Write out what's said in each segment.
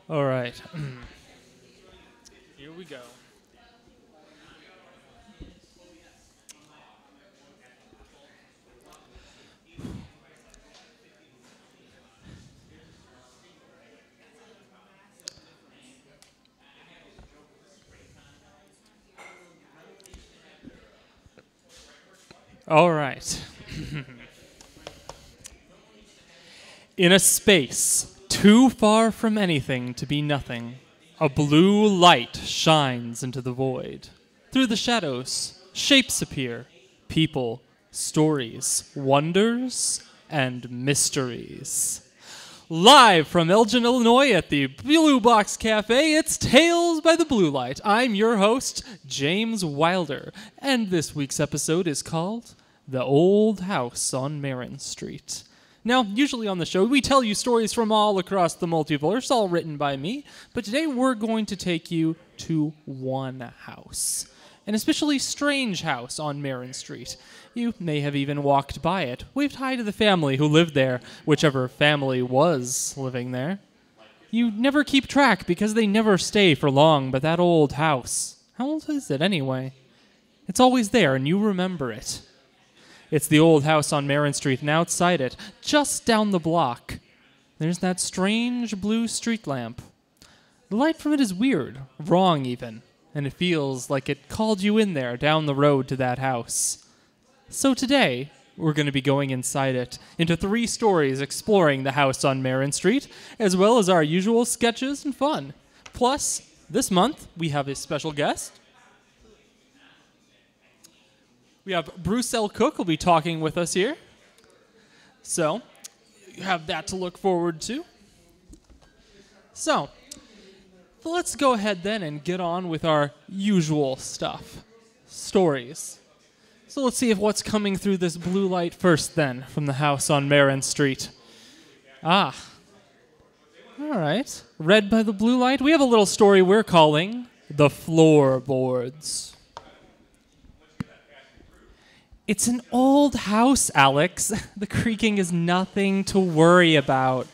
All right. Here we go. All right. In a space too far from anything to be nothing, a blue light shines into the void. Through the shadows, shapes appear, people, stories, wonders, and mysteries. Live from Elgin, Illinois at the Blue Box Cafe, it's Tales by the Blue Light. I'm your host, James Wilder, and this week's episode is called The Old House on Marin Street. Now, usually on the show, we tell you stories from all across the multiverse, all written by me, but today we're going to take you to one house. An especially strange house on Marin Street. You may have even walked by it, waved hi to the family who lived there, whichever family was living there. You never keep track because they never stay for long, but that old house, how old is it anyway? It's always there and you remember it. It's the old house on Marin Street, and outside it, just down the block, there's that strange blue street lamp. The light from it is weird, wrong even, and it feels like it called you in there down the road to that house. So today, we're going to be going inside it, into 3 stories exploring the house on Marin Street, as well as our usual sketches and fun. Plus, this month, we have a special guest. We have Bruce L. Cook will be talking with us here. So, you have that to look forward to. So, let's go ahead then and get on with our usual stuff. Stories. So let's see if what's coming through this blue light first then, from the house on Marin Street. All right. Read by the blue light, we have a little story we're calling The Floorboards. It's an old house, Alex. The creaking is nothing to worry about.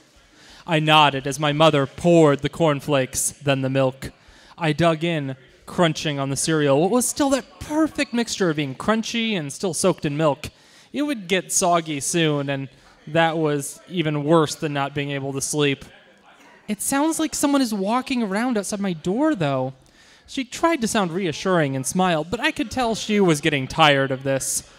I nodded as my mother poured the cornflakes, then the milk. I dug in, crunching on the cereal. What was still that perfect mixture of being crunchy and still soaked in milk. It would get soggy soon, and that was even worse than not being able to sleep. It sounds like someone is walking around outside my door, though. She tried to sound reassuring and smiled, but I could tell she was getting tired of this.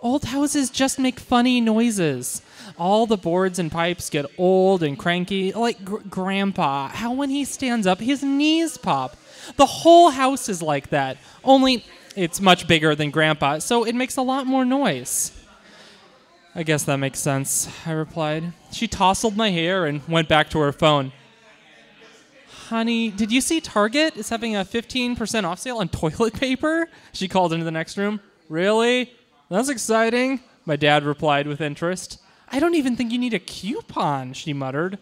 Old houses just make funny noises. All the boards and pipes get old and cranky, like Grandpa. How when he stands up, his knees pop. The whole house is like that, only it's much bigger than Grandpa, so it makes a lot more noise. I guess that makes sense, I replied. She tousled my hair and went back to her phone. Honey, did you see Target is having a 15% off sale on toilet paper? She called into the next room. Really? That's exciting, my dad replied with interest. I don't even think you need a coupon, she muttered.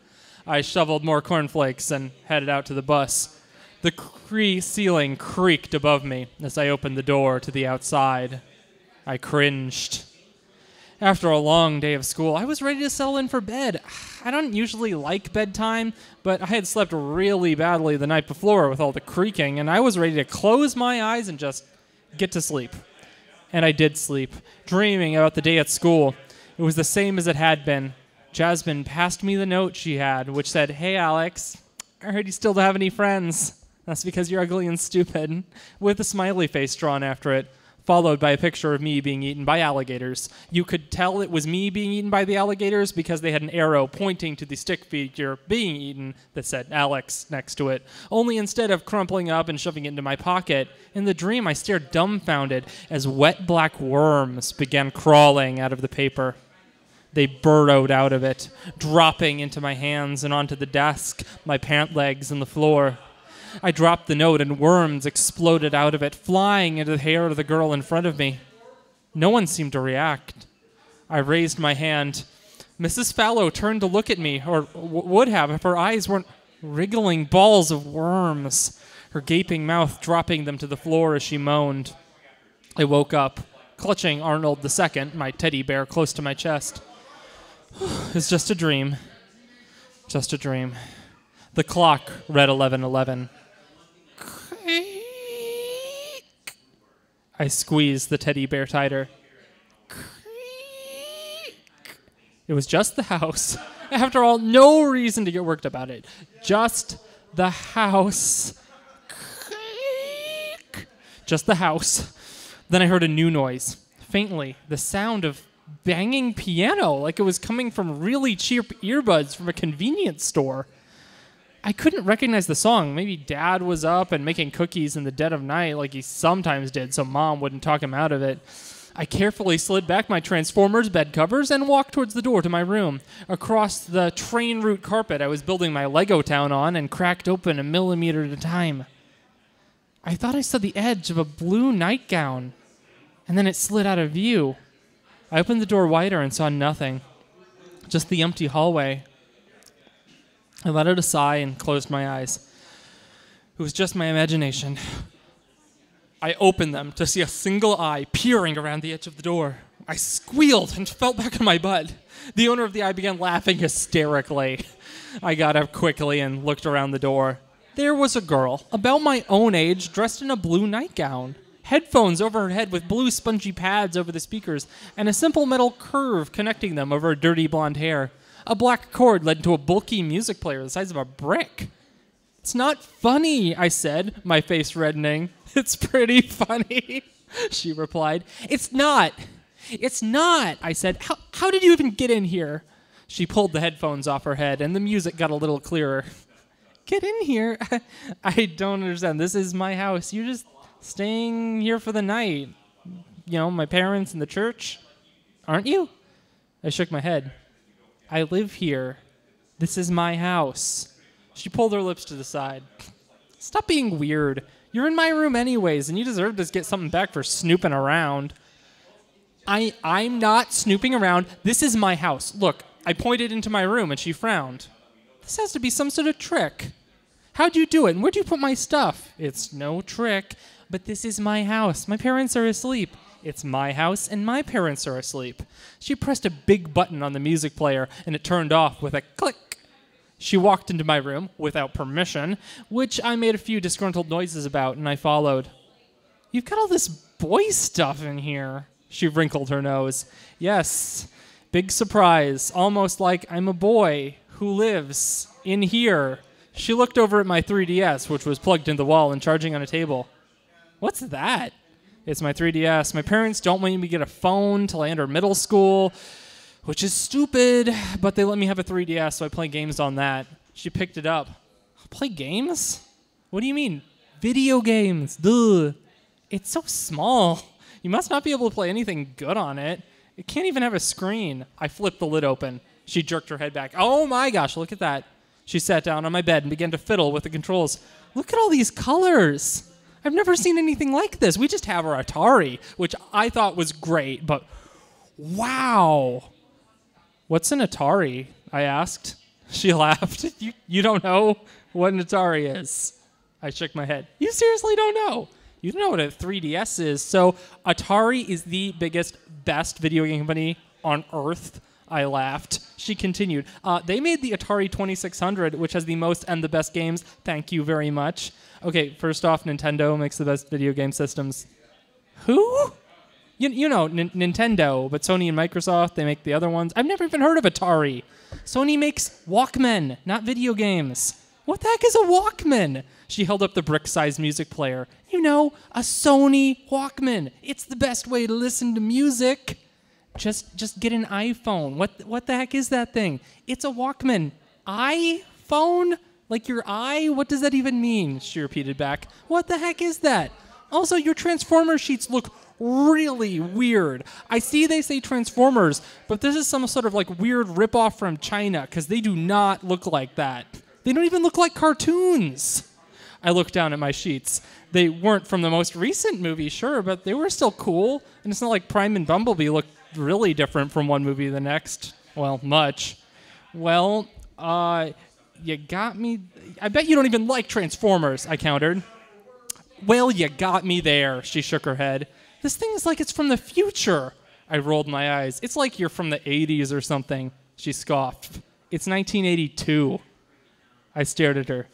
I shoveled more cornflakes and headed out to the bus. The ceiling creaked above me as I opened the door to the outside. I cringed. After a long day of school, I was ready to settle in for bed. I don't usually like bedtime, but I had slept really badly the night before with all the creaking, and I was ready to close my eyes and just get to sleep. And I did sleep, dreaming about the day at school. It was the same as it had been. Jasmine passed me the note she had, which said, "Hey, Alex, I heard you still don't have any friends. That's because you're ugly and stupid," with a smiley face drawn after it, followed by a picture of me being eaten by alligators. You could tell it was me being eaten by the alligators because they had an arrow pointing to the stick figure being eaten that said Alex next to it. Only instead of crumpling up and shoving it into my pocket, in the dream I stared dumbfounded as wet black worms began crawling out of the paper. They burrowed out of it, dropping into my hands and onto the desk, my pant legs, and the floor. I dropped the note and worms exploded out of it, flying into the hair of the girl in front of me. No one seemed to react. I raised my hand. Mrs. Fallow turned to look at me, or would have if her eyes weren't wriggling balls of worms, her gaping mouth dropping them to the floor as she moaned. I woke up, clutching Arnold II, my teddy bear, close to my chest. It's just a dream. Just a dream. The clock read 11:11. I squeezed the teddy bear tighter. It was just the house. After all, no reason to get worked about it. Just the house. Just the house. Then I heard a new noise. Faintly, the sound of banging piano, like it was coming from really cheap earbuds from a convenience store. I couldn't recognize the song. Maybe Dad was up and making cookies in the dead of night like he sometimes did, so Mom wouldn't talk him out of it. I carefully slid back my Transformers bed covers and walked towards the door to my room. Across the train route carpet I was building my Lego town on and cracked open a millimeter at a time. I thought I saw the edge of a blue nightgown, and then it slid out of view. I opened the door wider and saw nothing, just the empty hallway. I let out a sigh and closed my eyes. It was just my imagination. I opened them to see a single eye peering around the edge of the door. I squealed and fell back on my butt. The owner of the eye began laughing hysterically. I got up quickly and looked around the door. There was a girl, about my own age, dressed in a blue nightgown. Headphones over her head with blue spongy pads over the speakers, and a simple metal curve connecting them over her dirty blonde hair. A black cord led to a bulky music player the size of a brick. It's not funny, I said, my face reddening. It's pretty funny, she replied. It's not, I said. How did you even get in here? She pulled the headphones off her head, and the music got a little clearer. Get in here? I don't understand. This is my house. You're just staying here for the night. You know, my parents and the church. Aren't you? I shook my head. I live here. This is my house. She pulled her lips to the side. Stop being weird. You're in my room anyways, and you deserve to get something back for snooping around. I'm not snooping around. This is my house. Look, I pointed into my room, and she frowned. This has to be some sort of trick. How'd you do it, and where'd you put my stuff? It's no trick, but this is my house. My parents are asleep. It's my house, and my parents are asleep. She pressed a big button on the music player, and it turned off with a click. She walked into my room without permission, which I made a few disgruntled noises about, and I followed. You've got all this boy stuff in here. She wrinkled her nose. Yes, big surprise, almost like I'm a boy who lives in here. She looked over at my 3DS, which was plugged into the wall and charging on a table. What's that? It's my 3DS. My parents don't want me to get a phone till I enter middle school, which is stupid, but they let me have a 3DS, so I play games on that. She picked it up. Play games? What do you mean? Video games. Duh. It's so small. You must not be able to play anything good on it. It can't even have a screen. I flipped the lid open. She jerked her head back. Oh my gosh, look at that. She sat down on my bed and began to fiddle with the controls. Look at all these colors. I've never seen anything like this. We just have our Atari, which I thought was great, but wow. What's an Atari? I asked. She laughed. You don't know what an Atari is? I shook my head. You seriously don't know? You don't know what a 3DS is. So Atari is the biggest, best video game company on Earth. I laughed. She continued. They made the Atari 2600, which has the most and the best games. Thank you very much. Okay, first off, Nintendo makes the best video game systems. Who? You know, Nintendo, but Sony and Microsoft, they make the other ones. I've never even heard of Atari. Sony makes Walkman, not video games. What the heck is a Walkman? She held up the brick-sized music player. You know, a Sony Walkman. It's the best way to listen to music. Just get an iPhone. What the heck is that thing? It's a Walkman. iPhone? Like your eye? What does that even mean? She repeated back. What the heck is that? Also, your Transformer sheets look really weird. I see they say Transformers, but this is some sort of like weird ripoff from China because they do not look like that. They don't even look like cartoons. I looked down at my sheets. They weren't from the most recent movie, sure, but they were still cool. And it's not like Prime and Bumblebee looked really different from one movie to the next. Well, much. Well, you got me. I bet you don't even like Transformers, I countered. Well, you got me there, she shook her head. This thing is like it's from the future. I rolled my eyes. It's like you're from the 80s or something. She scoffed. It's 1982. I stared at her.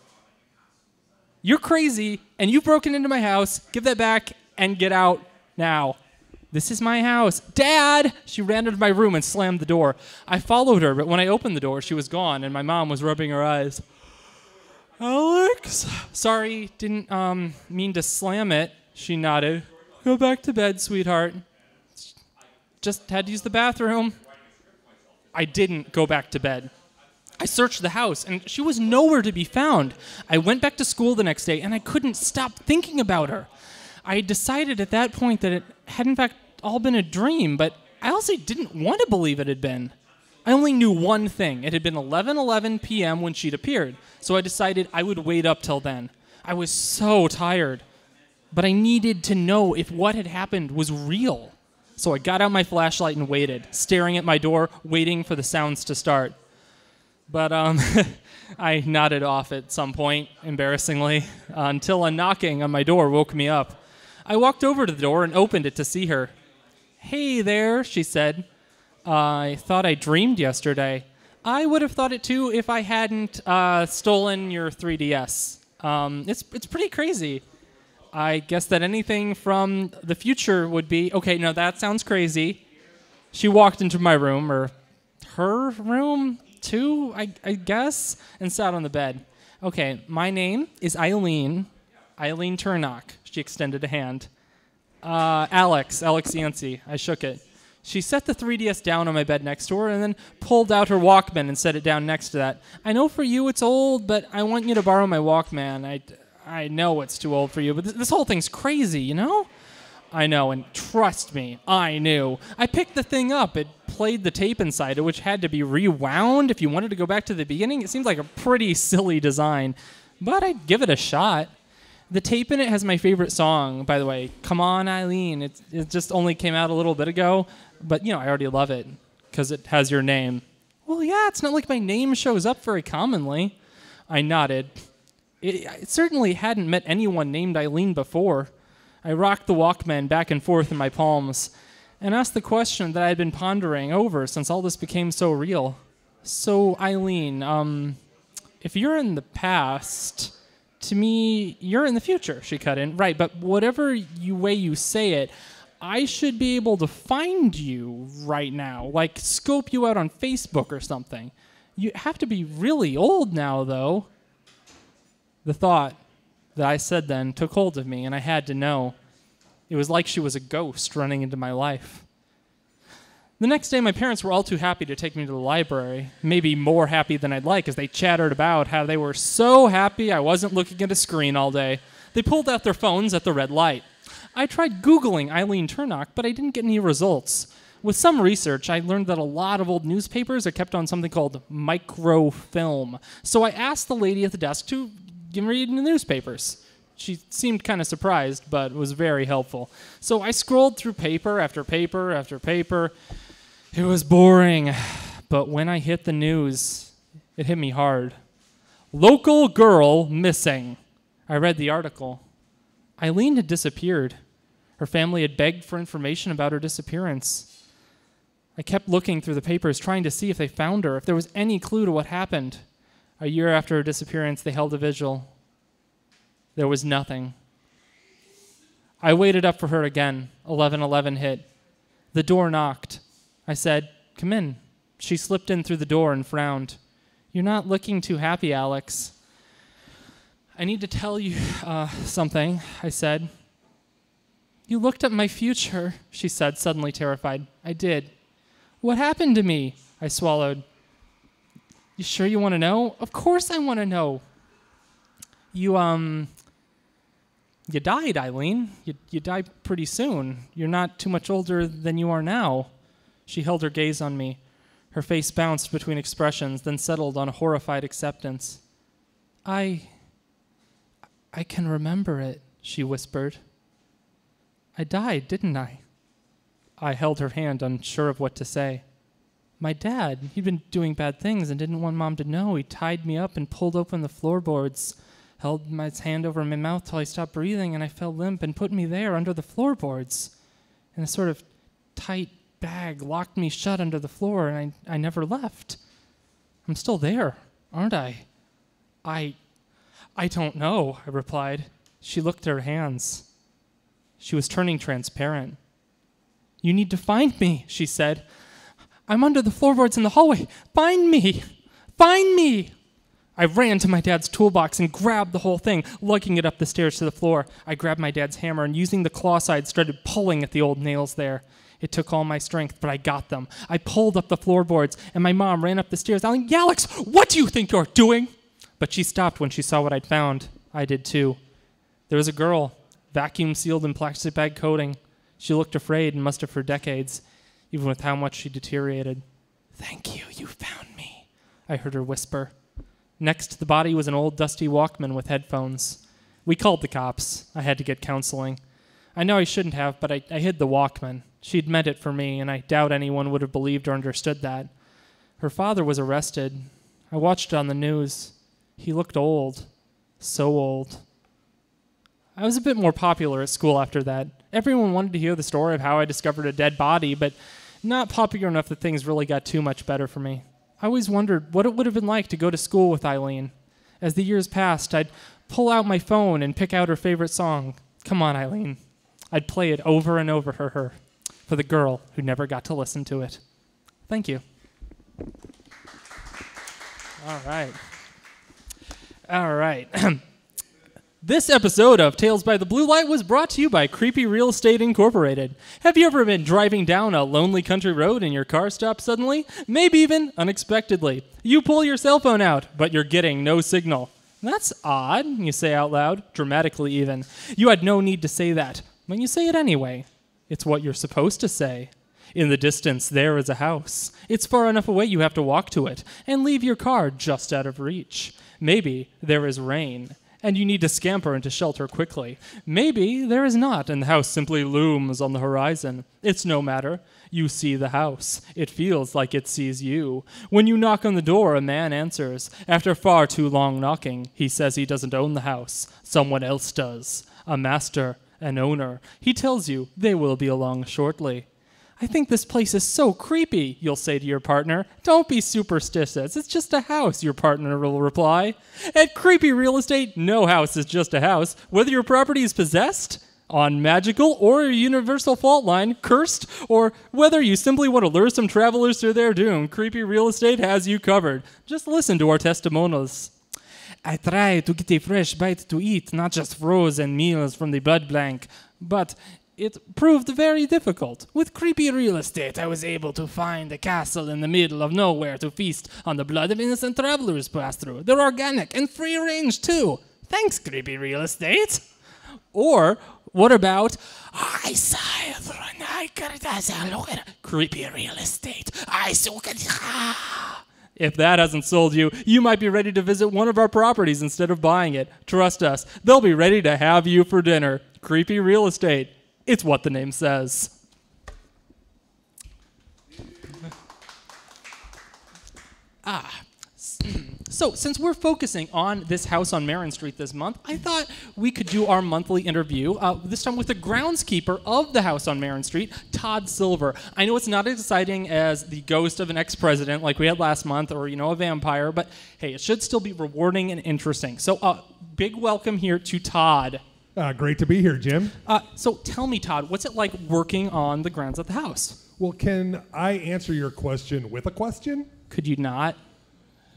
You're crazy, and you've broken into my house. Give that back and get out now. This is my house. Dad! She ran into my room and slammed the door. I followed her, but when I opened the door, she was gone, and my mom was rubbing her eyes. Alex? Sorry, didn't mean to slam it. She nodded. Go back to bed, sweetheart. Just had to use the bathroom. I didn't go back to bed. I searched the house, and she was nowhere to be found. I went back to school the next day, and I couldn't stop thinking about her. I decided at that point that it had in fact all been a dream, but I also didn't want to believe it had been. I only knew one thing. It had been 11:11 p.m. when she'd appeared, so I decided I would wait up till then. I was so tired, but I needed to know if what had happened was real. So I got out my flashlight and waited, staring at my door, waiting for the sounds to start. But I nodded off at some point, embarrassingly, until a knocking on my door woke me up. I walked over to the door and opened it to see her. Hey there, she said. I thought I dreamed yesterday. I would have thought it too if I hadn't stolen your 3DS. It's pretty crazy. I guess that anything from the future would be... Okay, no, that sounds crazy. She walked into my room, or her room too, I guess, and sat on the bed. Okay, my name is Eileen Turnock. She extended a hand. Alex Yancey. I shook it. She set the 3DS down on my bed next to her and then pulled out her Walkman and set it down next to that. I know for you it's old, but I want you to borrow my Walkman. I know it's too old for you, but this whole thing's crazy, you know? I know, and trust me, I knew. I picked the thing up. It played the tape inside it, which had to be rewound if you wanted to go back to the beginning. It seemed like a pretty silly design, but I'd give it a shot. The tape in it has my favorite song, by the way. Come On, Eileen. It just only came out a little bit ago, but, you know, I already love it because it has your name. Well, yeah, it's not like my name shows up very commonly. I nodded. I certainly hadn't met anyone named Eileen before. I rocked the Walkman back and forth in my palms and asked the question that I had been pondering over since all this became so real. So, Eileen, if you're in the past... To me, you're in the future, she cut in. Right, but whatever way you say it, I should be able to find you right now, like scope you out on Facebook or something. You have to be really old now, though. The thought that I said then took hold of me, and I had to know. It was like she was a ghost running into my life. The next day, my parents were all too happy to take me to the library, maybe more happy than I'd like, as they chattered about how they were so happy I wasn't looking at a screen all day. They pulled out their phones at the red light. I tried Googling Eileen Turnock, but I didn't get any results. With some research, I learned that a lot of old newspapers are kept on something called microfilm. So I asked the lady at the desk to give me read the newspapers. She seemed kind of surprised, but was very helpful. So I scrolled through paper after paper after paper. It was boring, but when I hit the news, it hit me hard. Local girl missing. I read the article. Eileen had disappeared. Her family had begged for information about her disappearance. I kept looking through the papers, trying to see if they found her, if there was any clue to what happened. A year after her disappearance, they held a vigil. There was nothing. I waited up for her again. 11:11 hit. The door knocked. I said, "Come in." She slipped in through the door and frowned. "You're not looking too happy, Alex." "I need to tell you something," I said. "You looked at my future," she said, suddenly terrified. "I did." "What happened to me?" I swallowed. "You sure you want to know?" "Of course I want to know." You died, Eileen. You died pretty soon. You're not too much older than you are now." She held her gaze on me. Her face bounced between expressions, then settled on a horrified acceptance. I can remember it," she whispered. "I died, didn't I?" I held her hand, unsure of what to say. "My dad, he'd been doing bad things and didn't want Mom to know. He tied me up and pulled open the floorboards, held my hand over my mouth till I stopped breathing and I fell limp and put me there under the floorboards. In a sort of tight bag, locked me shut under the floor, and I never left. I'm still there, aren't I?" I don't know, I replied. She looked at her hands. She was turning transparent. You need to find me, she said. I'm under the floorboards in the hallway. Find me! Find me! I ran to my dad's toolbox and grabbed the whole thing, lugging it up the stairs to the floor. I grabbed my dad's hammer and using the claw side started pulling at the old nails there. It took all my strength, but I got them. I pulled up the floorboards, and my mom ran up the stairs yelling, Alex, what do you think you're doing? But she stopped when she saw what I'd found. I did too. There was a girl, vacuum-sealed in plastic bag coating. She looked afraid and must have for decades, even with how much she deteriorated. Thank you, you found me, I heard her whisper. Next to the body was an old dusty Walkman with headphones. We called the cops. I had to get counseling. I know I shouldn't have, but I hid the Walkman. She'd meant it for me, and I doubt anyone would have believed or understood that. Her father was arrested. I watched it on the news. He looked old. So old. I was a bit more popular at school after that. Everyone wanted to hear the story of how I discovered a dead body, but not popular enough that things really got too much better for me. I always wondered what it would have been like to go to school with Eileen. As the years passed, I'd pull out my phone and pick out her favorite song. Come on, Eileen. I'd play it over and over for her, for the girl who never got to listen to it. Thank you. All right. This episode of Tales by the Blue Light was brought to you by Creepy Real Estate Incorporated. Have you ever been driving down a lonely country road and your car stops suddenly? Maybe even unexpectedly. You pull your cell phone out, but you're getting no signal. That's odd, you say out loud, dramatically even. You had no need to say that, but you say it anyway. It's what you're supposed to say. In the distance, there is a house. It's far enough away you have to walk to it and leave your car just out of reach. Maybe there is rain, and you need to scamper into shelter quickly. Maybe there is not, and the house simply looms on the horizon. It's no matter. You see the house. It feels like it sees you. When you knock on the door, a man answers. After far too long knocking, he says he doesn't own the house. Someone else does. A master, an owner. He tells you they will be along shortly. I think this place is so creepy, you'll say to your partner. Don't be superstitious. It's just a house, your partner will reply. At Creepy Real Estate, no house is just a house. Whether your property is possessed, on magical or a universal fault line, cursed, or whether you simply want to lure some travelers to their doom, Creepy Real Estate has you covered. Just listen to our testimonials. I try to get a fresh bite to eat, not just frozen meals from the blood bank, but it proved very difficult. With Creepy Real Estate, I was able to find a castle in the middle of nowhere to feast on the blood of innocent travelers pass through. They're organic and free range, too. Thanks, Creepy Real Estate. Or, what about Creepy Real Estate? If that hasn't sold you, you might be ready to visit one of our properties instead of buying it. Trust us, they'll be ready to have you for dinner. Creepy Real Estate. It's what the name says. So, since we're focusing on this house on Marin Street this month, I thought we could do our monthly interview, this time with the groundskeeper of the house on Marin Street, Todd Silver. I know it's not as exciting as the ghost of an ex-president like we had last month, or, a vampire, but hey, it should still be rewarding and interesting. So, big welcome here to Todd. Great to be here, Jim. So tell me, Todd, what's it like working on the grounds of the house? Well, can I answer your question with a question? Could you not?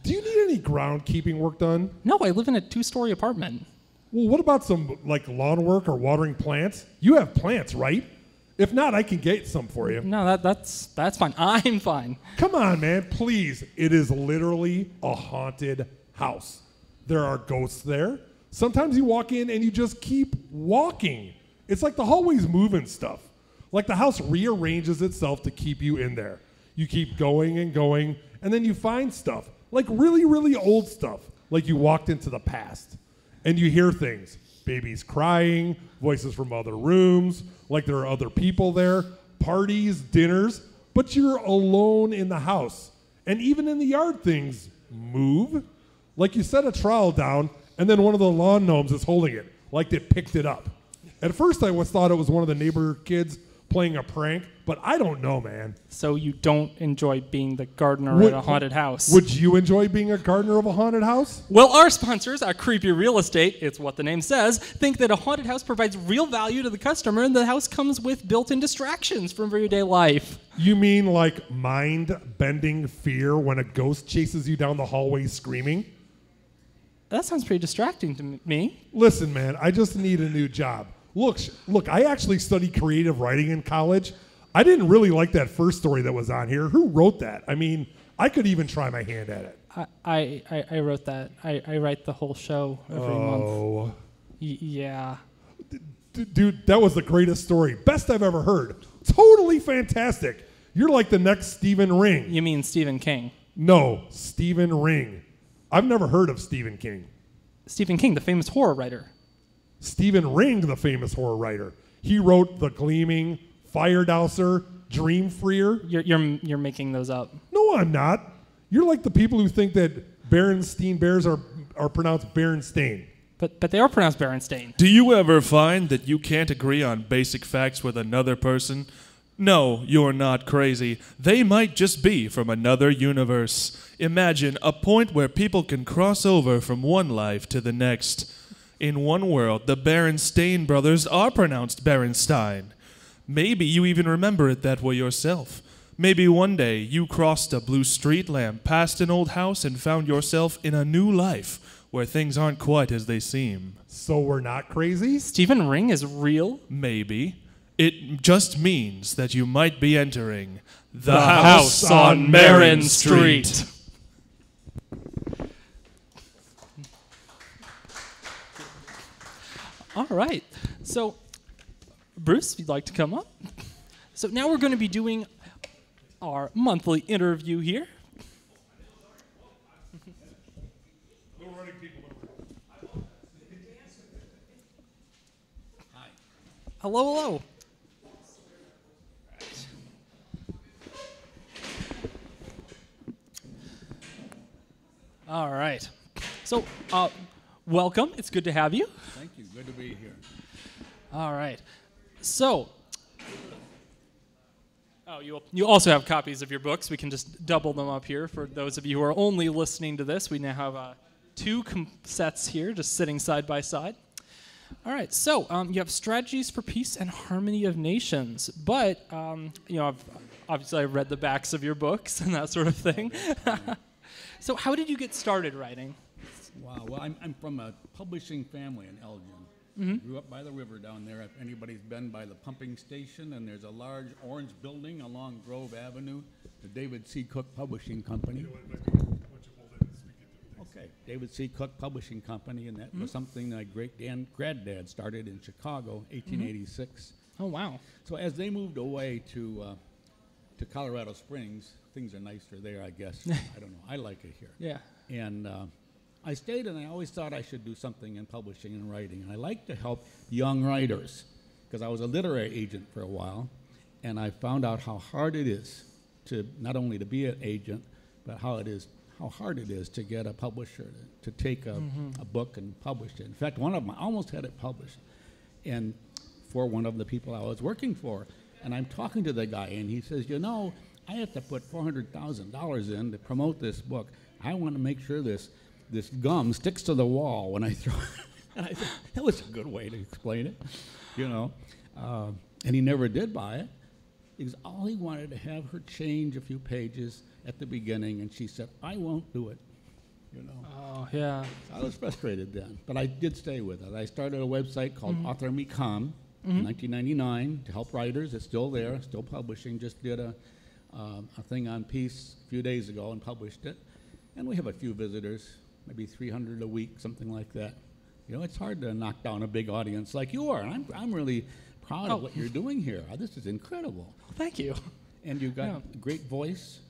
Do you need any groundkeeping work done? No, I live in a 2-story apartment. Well, what about some lawn work or watering plants? You have plants, right? If not, I can get some for you. No, that's fine. I'm fine. Come on, man, please. It is literally a haunted house. There are ghosts there. Sometimes you walk in and you just keep walking. It's like the hallway's moving stuff. Like the house rearranges itself to keep you in there. You keep going and going, and then you find stuff. Like really, really old stuff. Like you walked into the past. And you hear things. Babies crying, voices from other rooms, like there are other people there, parties, dinners, but you're alone in the house. And even in the yard, things move. Like you set a trowel down, and then one of the lawn gnomes is holding it, like they picked it up. At first, I thought it was one of the neighbor kids playing a prank, but I don't know, man. So you don't enjoy being the gardener at a haunted house? Would you enjoy being a gardener of a haunted house? Well, our sponsors at Creepy Real Estate, it's what the name says, think that a haunted house provides real value to the customer, and the house comes with built-in distractions from everyday life. You mean like mind-bending fear when a ghost chases you down the hallway screaming? That sounds pretty distracting to me. Listen, man, I just need a new job. Look, I actually studied creative writing in college. I didn't really like that first story that was on here. Who wrote that? I mean, I could even try my hand at it. I wrote that. I write the whole show every month. Oh. Yeah. Dude, that was the greatest story. Best I've ever heard. Totally fantastic. You're like the next Stephen Ring. You mean Stephen King? No, Stephen Ring. I've never heard of Stephen King. Stephen King, the famous horror writer. Stephen Ring, the famous horror writer. He wrote The Gleaming, Fire Dowser, Dream Freer. You're making those up. No, I'm not. You're like the people who think that Berenstein Bears are pronounced Berenstain. But they are pronounced Berenstain. Do you ever find that you can't agree on basic facts with another person? No, you're not crazy. They might just be from another universe. Imagine a point where people can cross over from one life to the next. In one world, the Berenstain brothers are pronounced Berenstein. Maybe you even remember it that way yourself. Maybe one day you crossed a blue street lamp past an old house and found yourself in a new life where things aren't quite as they seem. So we're not crazy? Stephen Ring is real? Maybe. It just means that you might be entering the house on Marin Street. All right. So, Bruce, if you'd like to come up. So now we're going to be doing our monthly interview here. Hi. Hello, hello. All right. So, welcome. It's good to have you. Thank you. Good to be here. All right. So, you also have copies of your books. We can just double them up here for those of you who are only listening to this. We now have two sets here, just sitting side by side. All right. So, you have Strategies for Peace and Harmony of Nations, but obviously I've read the backs of your books and that sort of thing. So, how did you get started writing? Wow. Well, I'm from a publishing family in Elgin. Mm-hmm. Grew up by the river down there. If anybody's been by the pumping station, and there's a large orange building along Grove Avenue, the David C. Cook Publishing Company. Okay, David C. Cook Publishing Company, and that was something my granddad started in Chicago, 1886. Oh, wow. So as they moved away to Colorado Springs, things are nicer there, I guess. I don't know. I like it here. Yeah. And I stayed, and I always thought I should do something in publishing and writing. And I like to help young writers, because I was a literary agent for a while, and I found out how hard it is to not only to be an agent, but how hard it is to get a publisher to take a book and publish it. In fact, one of them, I almost had it published, and for one of the people I was working for. And I'm talking to the guy, and he says, I have to put $400,000 in to promote this book. I want to make sure this gum sticks to the wall when I throw it. And I said, that was a good way to explain it, And he never did buy it, because all he wanted to have her change a few pages at the beginning, and she said, I won't do it, Oh, yeah. I was frustrated then, but I did stay with it. I started a website called AuthorMeCom in 1999 to help writers. It's still there, still publishing. Just did a thing on peace a few days ago and published it. And we have a few visitors, maybe 300 a week, something like that. It's hard to knock down a big audience like you are. And I'm really proud of what you're doing here. This is incredible. Thank you. And you've got a great voice.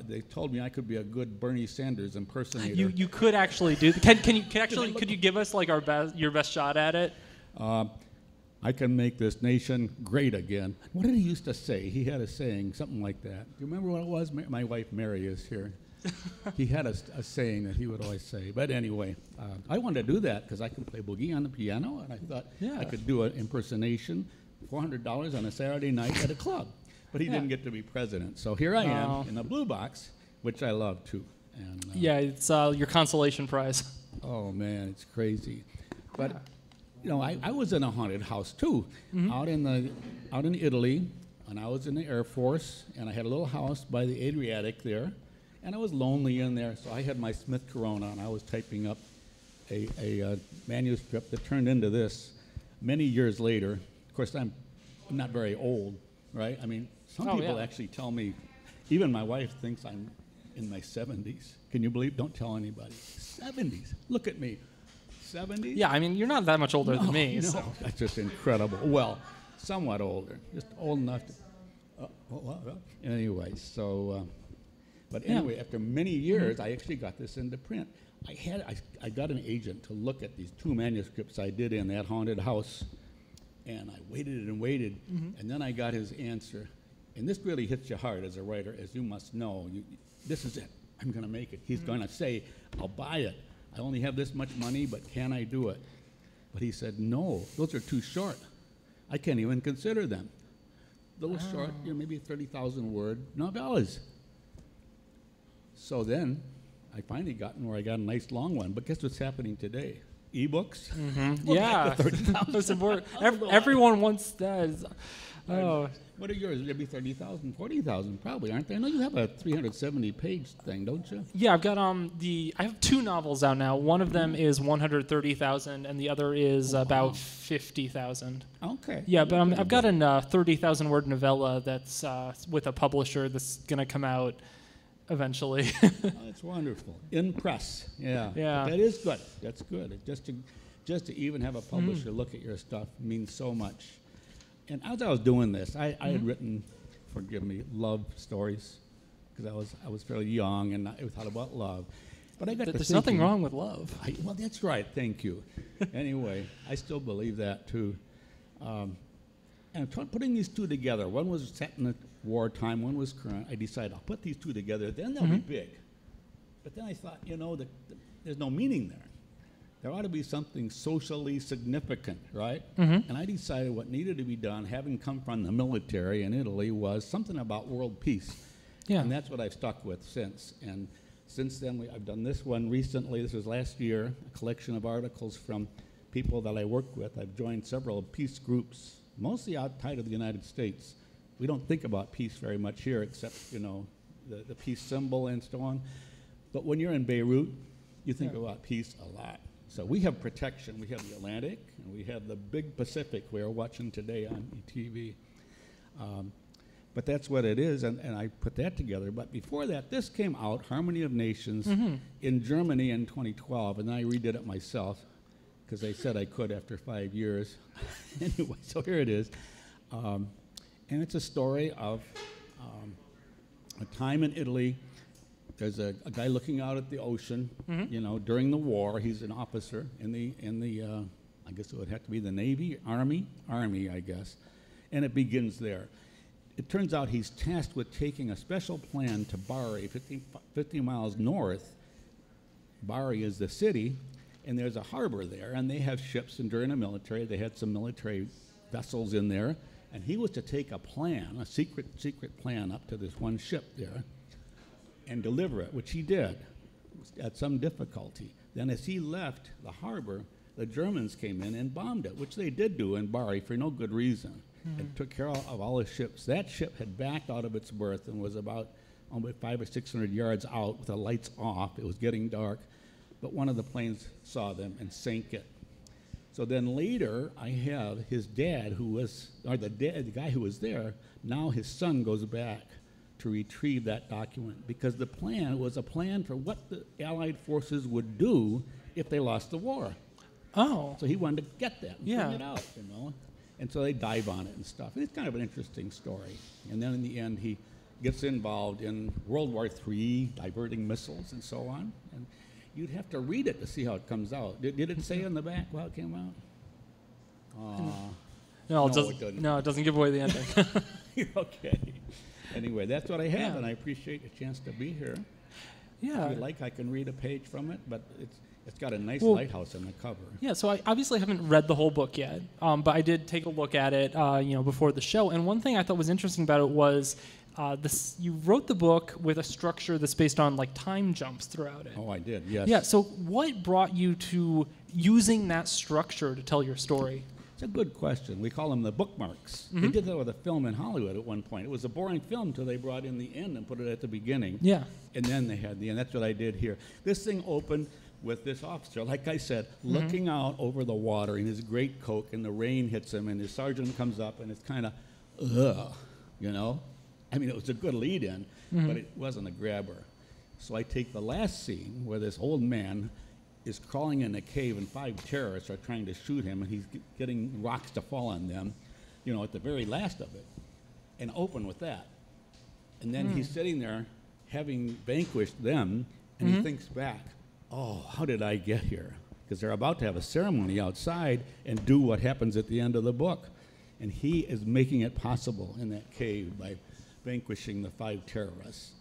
They told me I could be a good Bernie Sanders impersonator. You could actually do. Could you give us like your best shot at it? I can make this nation great again. What did he used to say? He had a saying, something like that. Do you remember what it was? My wife Mary is here. He had a saying that he would always say. But anyway, I wanted to do that because I could play boogie on the piano, and I thought I could do an impersonation. $400 on a Saturday night at a club. But he didn't get to be president. So here I am in the blue box, which I love too. And, Yeah, it's your consolation prize. oh man, it's crazy. But you know, I was in a haunted house too, out in Italy, and I was in the Air Force, and I had a little house by the Adriatic there, and I was lonely in there, so I had my Smith Corona, and I was typing up a manuscript that turned into this many years later. Of course, I'm not very old, right? I mean, some people actually tell me, even my wife thinks I'm in my 70s. Can you believe? Don't tell anybody. 70s. Look at me. 70s? Yeah, I mean, you're not that much older than me. No, So. that's just incredible. Well, somewhat older, just old enough to. Anyway, so, but anyway, after many years, I actually got this into print. I got an agent to look at these 2 manuscripts I did in that haunted house, and I waited and waited, and then I got his answer. And this really hits you hard as a writer, as you must know. This is it. I'm going to make it. He's going to say, I'll buy it. I only have this much money, but can I do it? But he said, no, those are too short. I can't even consider them. Little short, maybe 30,000 word novellas. So then I finally gotten where I got a nice long one. But guess what's happening today? E-books? Yeah, that's important. Everyone wants that. Oh. What are yours? Maybe 30,000, 40,000 probably, aren't they? I know you have a 370-page thing, don't you? Yeah, I've got I have 2 novels out now. One of them is 130,000, and the other is about 50,000. Okay. Yeah, but I've got a 30,000 word novella that's with a publisher that's gonna come out eventually. That's wonderful. In press. Yeah. Yeah. But that is good. That's good. Just to even have a publisher look at your stuff means so much. And as I was doing this, I had written, forgive me, love stories, because I was fairly young and I thought about love. But I got to There's thinking, nothing wrong with love. well, that's right. Thank you. Anyway, I still believe that too. And putting these 2 together, one was set in the wartime, one was current. I decided I'll put these 2 together, then they'll be big. But then I thought, there's no meaning there. There ought to be something socially significant, right? And I decided what needed to be done, having come from the military in Italy, was something about world peace. Yeah. And that's what I've stuck with since. And since then, I've done this one recently. This was last year, a collection of articles from people that I work with. I've joined several peace groups, mostly outside of the United States. We don't think about peace very much here, except, the peace symbol and so on. But when you're in Beirut, you think about peace a lot. So we have protection. We have the Atlantic, and we have the big Pacific we are watching today on TV. But that's what it is, and I put that together. But before that, this came out, Harmony of Nations, in Germany in 2012, and I redid it myself, because they said I could after 5 years. Anyway, so here it is. And it's a story of a time in Italy. There's a guy looking out at the ocean, during the war. He's an officer in the I guess it would have to be the Navy, Army, I guess. And it begins there. It turns out he's tasked with taking a special plan to Bari, 50 miles north. Bari is the city, and there's a harbor there, and they have ships, and during the military, they had some military vessels in there, and he was to take a plan, a secret plan up to this one ship there, and deliver it, which he did at some difficulty. Then as he left the harbor, the Germans came in and bombed it, which they did do in Bari for no good reason, and took care of all the ships. That ship had backed out of its berth and was about 500 or 600 yards out with the lights off. It was getting dark, but one of the planes saw them and sank it. So then later, I have his dad, the guy who was there, now his son goes back to retrieve that document, because the plan was a plan for what the Allied forces would do if they lost the war. Oh. So he wanted to get that and Yeah. bring it out, And so they dive on it and stuff. And it's kind of an interesting story. And then in the end, he gets involved in World War III, diverting missiles and so on. And you'd have to read it to see how it comes out. Did it say on the back how it came out? No, it doesn't. No, it doesn't give away the ending. Okay. Anyway, that's what I have, Yeah. and I appreciate the chance to be here. Yeah. If you like, I can read a page from it, but it's got a nice Well, lighthouse on the cover. Yeah, so I obviously haven't read the whole book yet, but I did take a look at it, before the show. And one thing I thought was interesting about it was you wrote the book with a structure that's based on like time jumps throughout it. Oh, I did, yes. Yeah. So what brought you to using that structure to tell your story? It's a good question. We call them the bookmarks. They did that with a film in Hollywood at one point. It was a boring film until they brought in the end and put it at the beginning. Yeah. And then they had the end. That's what I did here. This thing opened with this officer, like I said, looking out over the water in his greatcoat, and the rain hits him, and his sergeant comes up, and it's kind of, you know? I mean, it was a good lead-in, but it wasn't a grabber. So I take the last scene where this old man is crawling in a cave, and 5 terrorists are trying to shoot him, and he's getting rocks to fall on them, at the very last of it, and open with that. And then he's sitting there having vanquished them, and he thinks back, oh, how did I get here? Because they're about to have a ceremony outside and do what happens at the end of the book. And he is making it possible in that cave by vanquishing the 5 terrorists.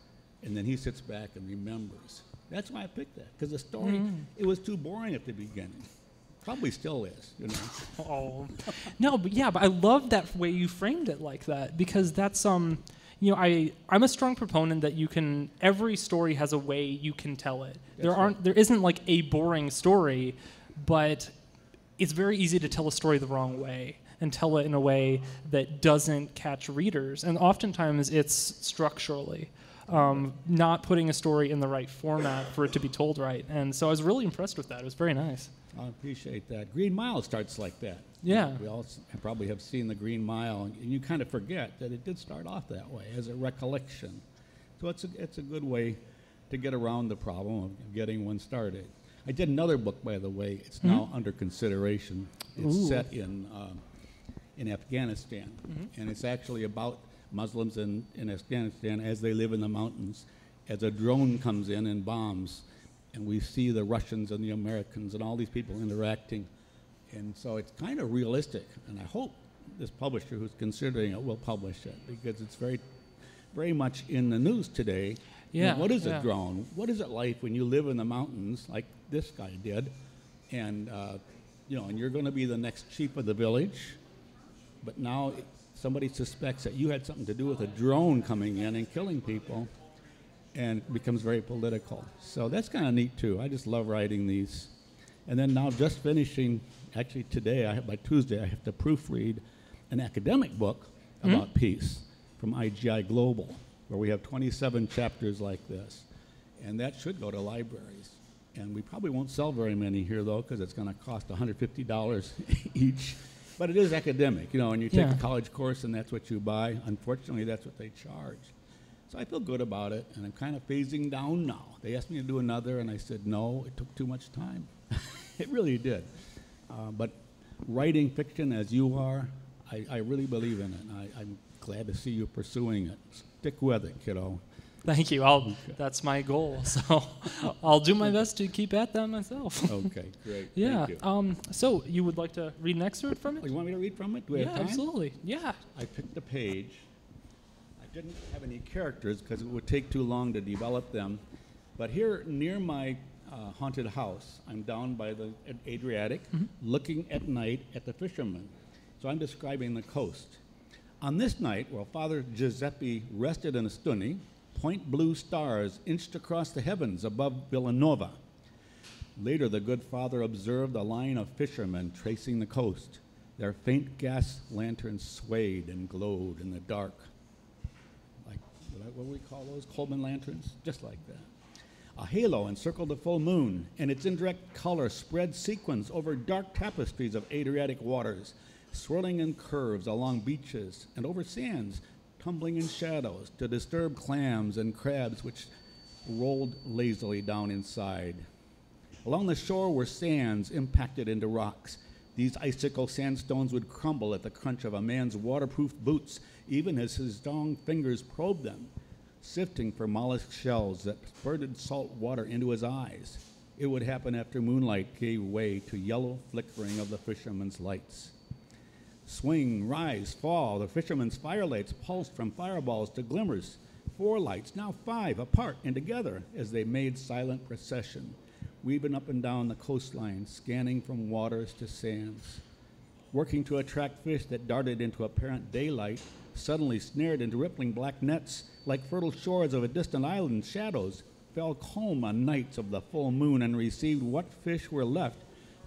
And then he sits back and remembers. That's why I picked that, because the story, it was too boring at the beginning. Probably still is, Oh, no, but I love that way you framed it like that, because that's I'm a strong proponent that every story has a way you can tell it. There isn't like a boring story, but it's very easy to tell a story the wrong way and tell it in a way that doesn't catch readers. And oftentimes it's structurally. Not putting a story in the right format for it to be told right. And so I was really impressed with that. It was very nice. I appreciate that. Green Mile starts like that. Yeah. We all probably have seen the Green Mile, and you kind of forget that it did start off that way as a recollection. So it's a good way to get around the problem of getting one started. I did another book, by the way. It's now under consideration. It's set in Afghanistan, and it's actually about Muslims in Afghanistan as they live in the mountains, as a drone comes in and bombs, and we see the Russians and the Americans and all these people interacting. And so it's kind of realistic, and I hope this publisher who's considering it will publish it, because it's very, very much in the news today. Yeah. What is a drone? What is it like when you live in the mountains, like this guy did, and and you're going to be the next chief of the village, but now somebody suspects that you had something to do with a drone coming in and killing people, and it becomes very political. So that's kind of neat, too. I just love writing these. And then now just finishing, actually today, by Tuesday, I have to proofread an academic book about peace from IGI Global, where we have 27 chapters like this. And that should go to libraries. And we probably won't sell very many here, though, because it's going to cost $150 each. But it is academic, and you take a college course and that's what you buy. Unfortunately, that's what they charge. So I feel good about it, and I'm kind of phasing down now. They asked me to do another, and I said no. It took too much time. It really did. But writing fiction as you are, I really believe in it. I'm glad to see you pursuing it. Stick with it, kiddo. Thank you. That's my goal. So I'll do my best to keep at that myself. Okay, great. Yeah. Thank you. So you would like to read an excerpt from it? You want me to read from it? Do we have time? Absolutely. Yeah. I picked a page. I didn't have any characters because it would take too long to develop them. But here near my haunted house, I'm down by the Adriatic, looking at night at the fishermen. So I'm describing the coast. On this night, while Father Giuseppe rested in a stunney, point blue stars inched across the heavens above Villanova. Later, the good father observed a line of fishermen tracing the coast. Their faint gas lanterns swayed and glowed in the dark. Like, what do we call those? Coleman lanterns? Just like that. A halo encircled the full moon, and its indirect color spread sequins over dark tapestries of Adriatic waters, swirling in curves along beaches and over sands, tumbling in shadows to disturb clams and crabs which rolled lazily down inside. Along the shore were sands impacted into rocks. These icicle sandstones would crumble at the crunch of a man's waterproof boots, even as his strong fingers probed them, sifting for mollusk shells that spurted salt water into his eyes. It would happen after moonlight gave way to yellow flickering of the fishermen's lights. Swing, rise, fall, the fishermen's firelights pulsed from fireballs to glimmers, 4 lights, now 5, apart and together as they made silent procession, weaving up and down the coastline, scanning from waters to sands. Working to attract fish that darted into apparent daylight, suddenly snared into rippling black nets like fertile shores of a distant island's shadows, fell calm on nights of the full moon and received what fish were left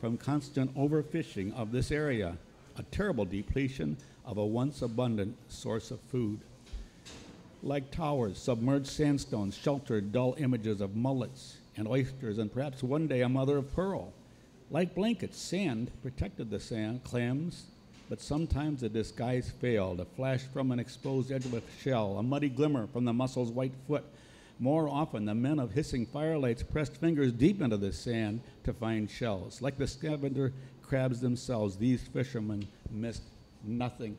from constant overfishing of this area, a terrible depletion of a once abundant source of food. Like towers, submerged sandstones sheltered dull images of mullets and oysters and perhaps one day a mother of pearl. Like blankets, sand protected the clams, but sometimes the disguise failed, a flash from an exposed edge of a shell, a muddy glimmer from the mussel's white foot. More often, the men of hissing firelights pressed fingers deep into the sand to find shells. Like the scavenger crabs themselves, these fishermen missed nothing.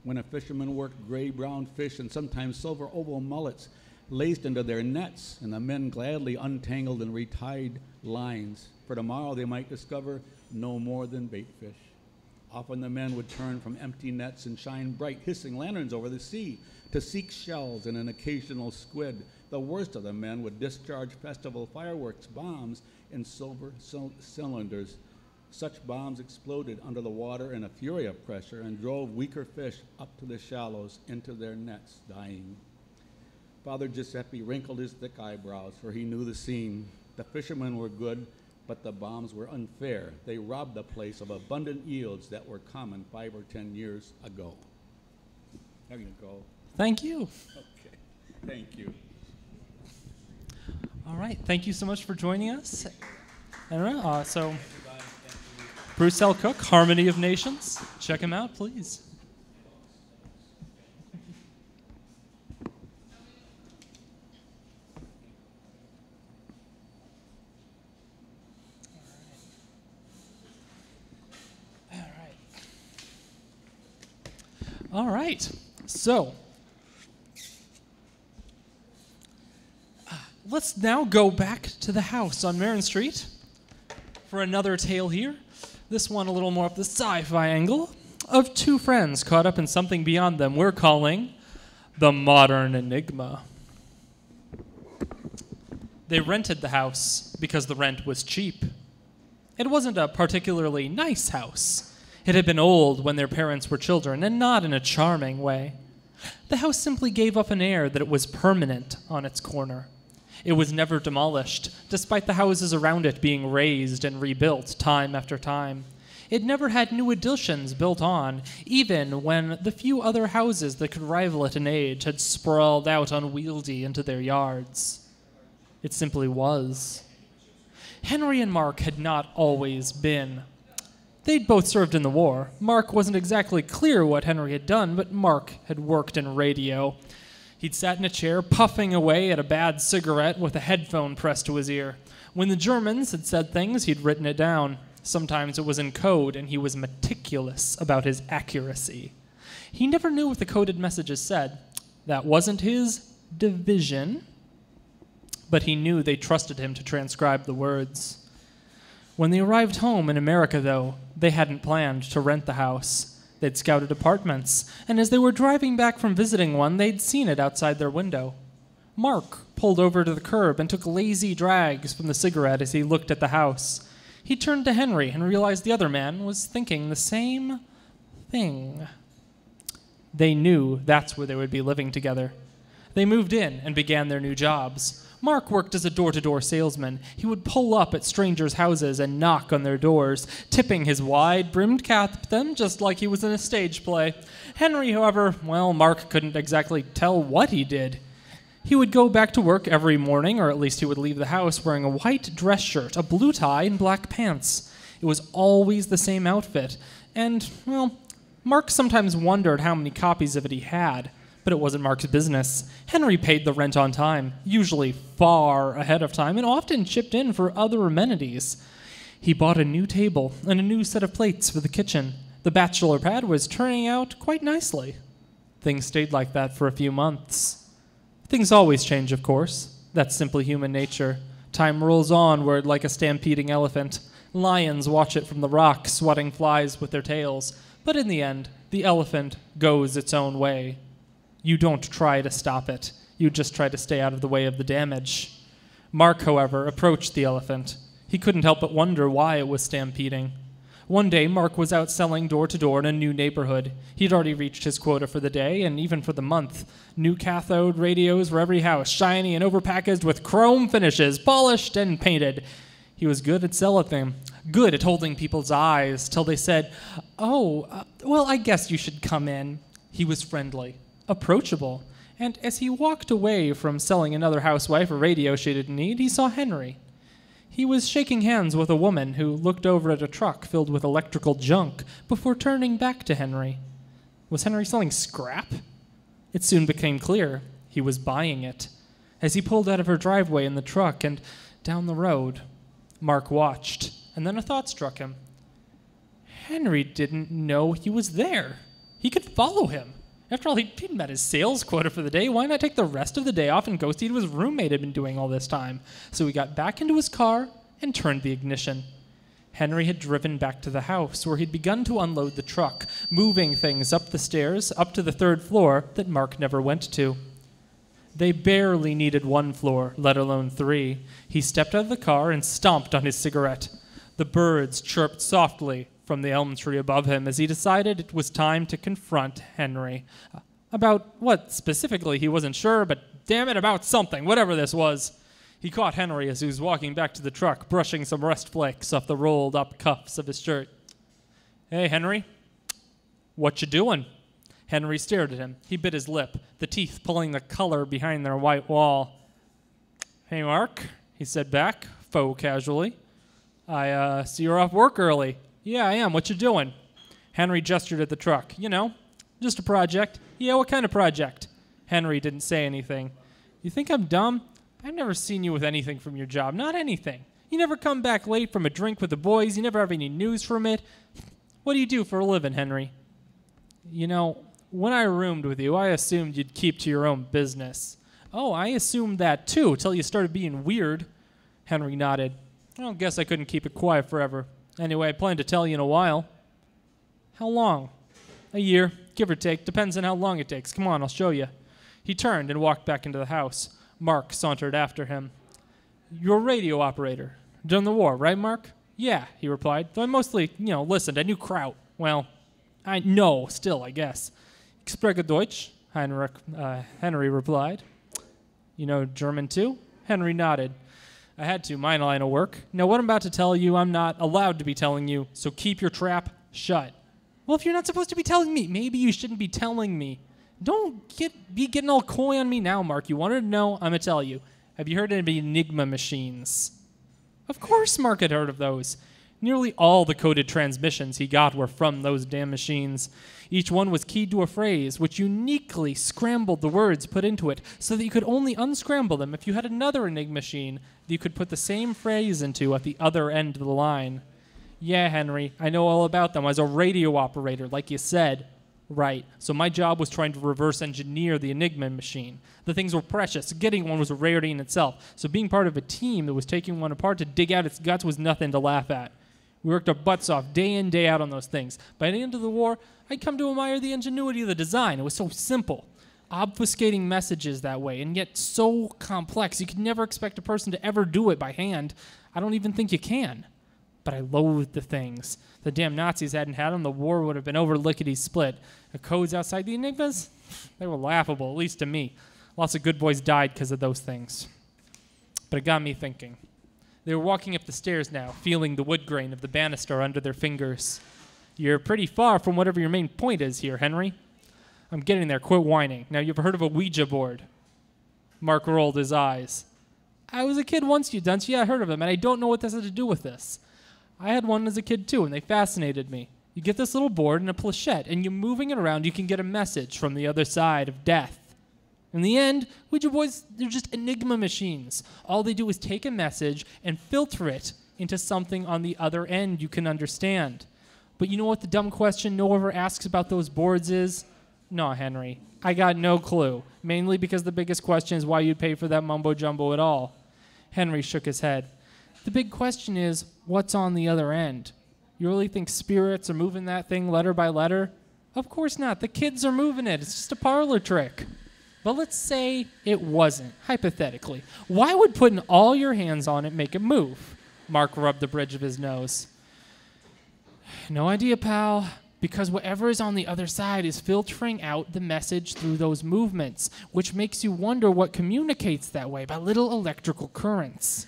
When a fisherman worked gray-brown fish and sometimes silver oval mullets laced into their nets, and the men gladly untangled and retied lines, for tomorrow they might discover no more than bait fish. Often the men would turn from empty nets and shine bright, hissing lanterns over the sea to seek shells and an occasional squid. The worst of the men would discharge festival fireworks bombs in silver cylinders. Such bombs exploded under the water in a fury of pressure and drove weaker fish up to the shallows into their nets, dying. Father Giuseppe wrinkled his thick eyebrows, for he knew the scene. The fishermen were good, but the bombs were unfair. They robbed the place of abundant yields that were common 5 or 10 years ago. There you go. Thank you. Okay, thank you. All right, thank you so much for joining us. So Bruce L. Cook, Harmony of Nations. Check him out, please. All right, so let's now go back to the house on Marin Street for another tale here. This one a little more up the sci-fi angle of 2 friends caught up in something beyond them we're calling the modern enigma. They rented the house because the rent was cheap. It wasn't a particularly nice house. It had been old when their parents were children, and not in a charming way. The house simply gave off an air that it was permanent on its corner. It was never demolished, despite the houses around it being razed and rebuilt time after time. It never had new additions built on, even when the few other houses that could rival it in age had sprawled out unwieldy into their yards. It simply was. Henry and Mark had not always been. They'd both served in the war. Mark wasn't exactly clear what Henry had done, but Mark had worked in radio. He'd sat in a chair, puffing away at a bad cigarette with a headphone pressed to his ear. When the Germans had said things, he'd written it down. Sometimes it was in code, and he was meticulous about his accuracy. He never knew what the coded messages said. That wasn't his division, but he knew they trusted him to transcribe the words. When they arrived home in America, though, they hadn't planned to rent the house. They'd scouted apartments, and as they were driving back from visiting one, they'd seen it outside their window. Mark pulled over to the curb and took lazy drags from the cigarette as he looked at the house. He turned to Henry and realized the other man was thinking the same thing. They knew that's where they would be living together. They moved in and began their new jobs. Mark worked as a door-to-door salesman. He would pull up at strangers' houses and knock on their doors, tipping his wide-brimmed cap at them just like he was in a stage play. Henry, however, well, Mark couldn't exactly tell what he did. He would go back to work every morning, or at least he would leave the house wearing a white dress shirt, a blue tie, and black pants. It was always the same outfit. And, well, Mark sometimes wondered how many copies of it he had. But it wasn't Mark's business. Henry paid the rent on time, usually far ahead of time, and often chipped in for other amenities. He bought a new table and a new set of plates for the kitchen. The bachelor pad was turning out quite nicely. Things stayed like that for a few months. Things always change, of course. That's simply human nature. Time rolls onward like a stampeding elephant. Lions watch it from the rock, swatting flies with their tails. But in the end, the elephant goes its own way. You don't try to stop it. You'd just try to stay out of the way of the damage. Mark, however, approached the elephant. He couldn't help but wonder why it was stampeding. One day, Mark was out selling door to door in a new neighborhood. He'd already reached his quota for the day, and even for the month. New cathode radios for every house, shiny and overpackaged with chrome finishes, polished and painted. He was good at selling them, good at holding people's eyes, till they said, well, I guess you should come in. He was friendly, approachable, and as he walked away from selling another housewife a radio she didn't need, he saw Henry. He was shaking hands with a woman who looked over at a truck filled with electrical junk before turning back to Henry. Was Henry selling scrap? It soon became clear he was buying it. As he pulled out of her driveway in the truck and down the road, Mark watched, and then a thought struck him. Henry didn't know he was there. He could follow him. After all, he'd met his sales quota for the day. Why not take the rest of the day off and go see what his roommate had been doing all this time? So he got back into his car and turned the ignition. Henry had driven back to the house, where he'd begun to unload the truck, moving things up the stairs, up to the 3rd floor that Mark never went to. They barely needed 1 floor, let alone 3. He stepped out of the car and stomped on his cigarette. The birds chirped softly from the elm tree above him as he decided it was time to confront Henry. About what specifically, he wasn't sure, but damn it, about something, whatever this was. He caught Henry as he was walking back to the truck, brushing some rust flakes off the rolled-up cuffs of his shirt. Hey, Henry. What you doing? Henry stared at him. He bit his lip, the teeth pulling the color behind their white wall. Hey, Mark, he said back, faux casually. I see you're off work early. Yeah, I am. What you doing? Henry gestured at the truck. You know, just a project. Yeah, what kind of project? Henry didn't say anything. You think I'm dumb? I've never seen you with anything from your job. Not anything. You never come back late from a drink with the boys. You never have any news from it. What do you do for a living, Henry? You know, when I roomed with you, I assumed you'd keep to your own business. Oh, I assumed that too, till you started being weird. Henry nodded. Well, guess I couldn't keep it quiet forever. Anyway, I plan to tell you in a while. How long? A year, give or take. Depends on how long it takes. Come on, I'll show you. He turned and walked back into the house. Mark sauntered after him. You're a radio operator. During the war, right, Mark? Yeah, he replied. Though I mostly, listened. I knew Kraut. Well, I know, still, I guess. Ich spreche Deutsch, Henry replied. You know German, too? Henry nodded. I had to, my line of work. Now, what I'm about to tell you, I'm not allowed to be telling you, so keep your trap shut. Well, if you're not supposed to be telling me, maybe you shouldn't be telling me. Don't be getting all coy on me now, Mark. You wanted to know, I'm going to tell you. Have you heard of Enigma machines? Of course Mark had heard of those. Nearly all the coded transmissions he got were from those damn machines. Each one was keyed to a phrase, which uniquely scrambled the words put into it, so that you could only unscramble them if you had another Enigma machine that you could put the same phrase into at the other end of the line. Yeah, Henry, I know all about them. I was a radio operator, like you said. Right, so my job was trying to reverse engineer the Enigma machine. The things were precious. Getting one was a rarity in itself. So being part of a team that was taking one apart to dig out its guts was nothing to laugh at. We worked our butts off day in, day out on those things. By the end of the war, I'd come to admire the ingenuity of the design. It was so simple. Obfuscating messages that way, and yet so complex. You could never expect a person to ever do it by hand. I don't even think you can. But I loathed the things. The damn Nazis hadn't had them, the war would have been over lickety-split. The codes outside the Enigmas? They were laughable, at least to me. Lots of good boys died because of those things. But it got me thinking. They were walking up the stairs now, feeling the wood grain of the banister under their fingers. You're pretty far from whatever your main point is here, Henry. I'm getting there. Quit whining. Now, you ever heard of a Ouija board? Mark rolled his eyes. I was a kid once, you dunce. Yeah, I heard of them, and I don't know what this has to do with this. I had one as a kid, too, and they fascinated me. You get this little board and a planchette, and you moving it around, you can get a message from the other side of death. In the end, Ouija boards, they're just Enigma machines. All they do is take a message and filter it into something on the other end you can understand. But you know what the dumb question no one ever asks about those boards is? No, Henry, I got no clue. Mainly because the biggest question is why you'd pay for that mumbo-jumbo at all. Henry shook his head. The big question is, what's on the other end? You really think spirits are moving that thing letter by letter? Of course not. The kids are moving it. It's just a parlor trick. But let's say it wasn't, hypothetically. Why would putting all your hands on it make it move? Mark rubbed the bridge of his nose. No idea, pal. Because whatever is on the other side is filtering out the message through those movements, which makes you wonder what communicates that way by little electrical currents.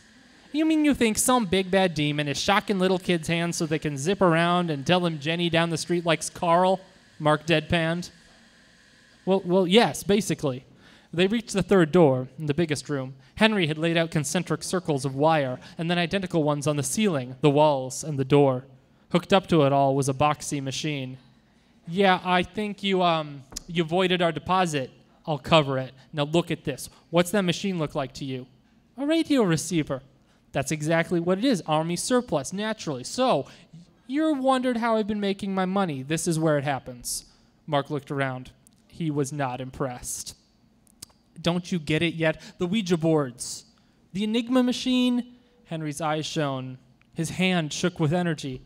You mean you think some big bad demon is shocking little kids' hands so they can zip around and tell them Jenny down the street likes Carl? Mark deadpanned. Well, yes, basically. They reached the third door, in the biggest room. Henry had laid out concentric circles of wire, and then identical ones on the ceiling, the walls, and the door. Hooked up to it all was a boxy machine. Yeah, I think you voided our deposit. I'll cover it. Now look at this. What's that machine look like to you? A radio receiver. That's exactly what it is. Army surplus, naturally. So, you wondered how I've been making my money. This is where it happens. Mark looked around. He was not impressed. Don't you get it yet? The Ouija boards. The Enigma machine? Henry's eyes shone. His hand shook with energy.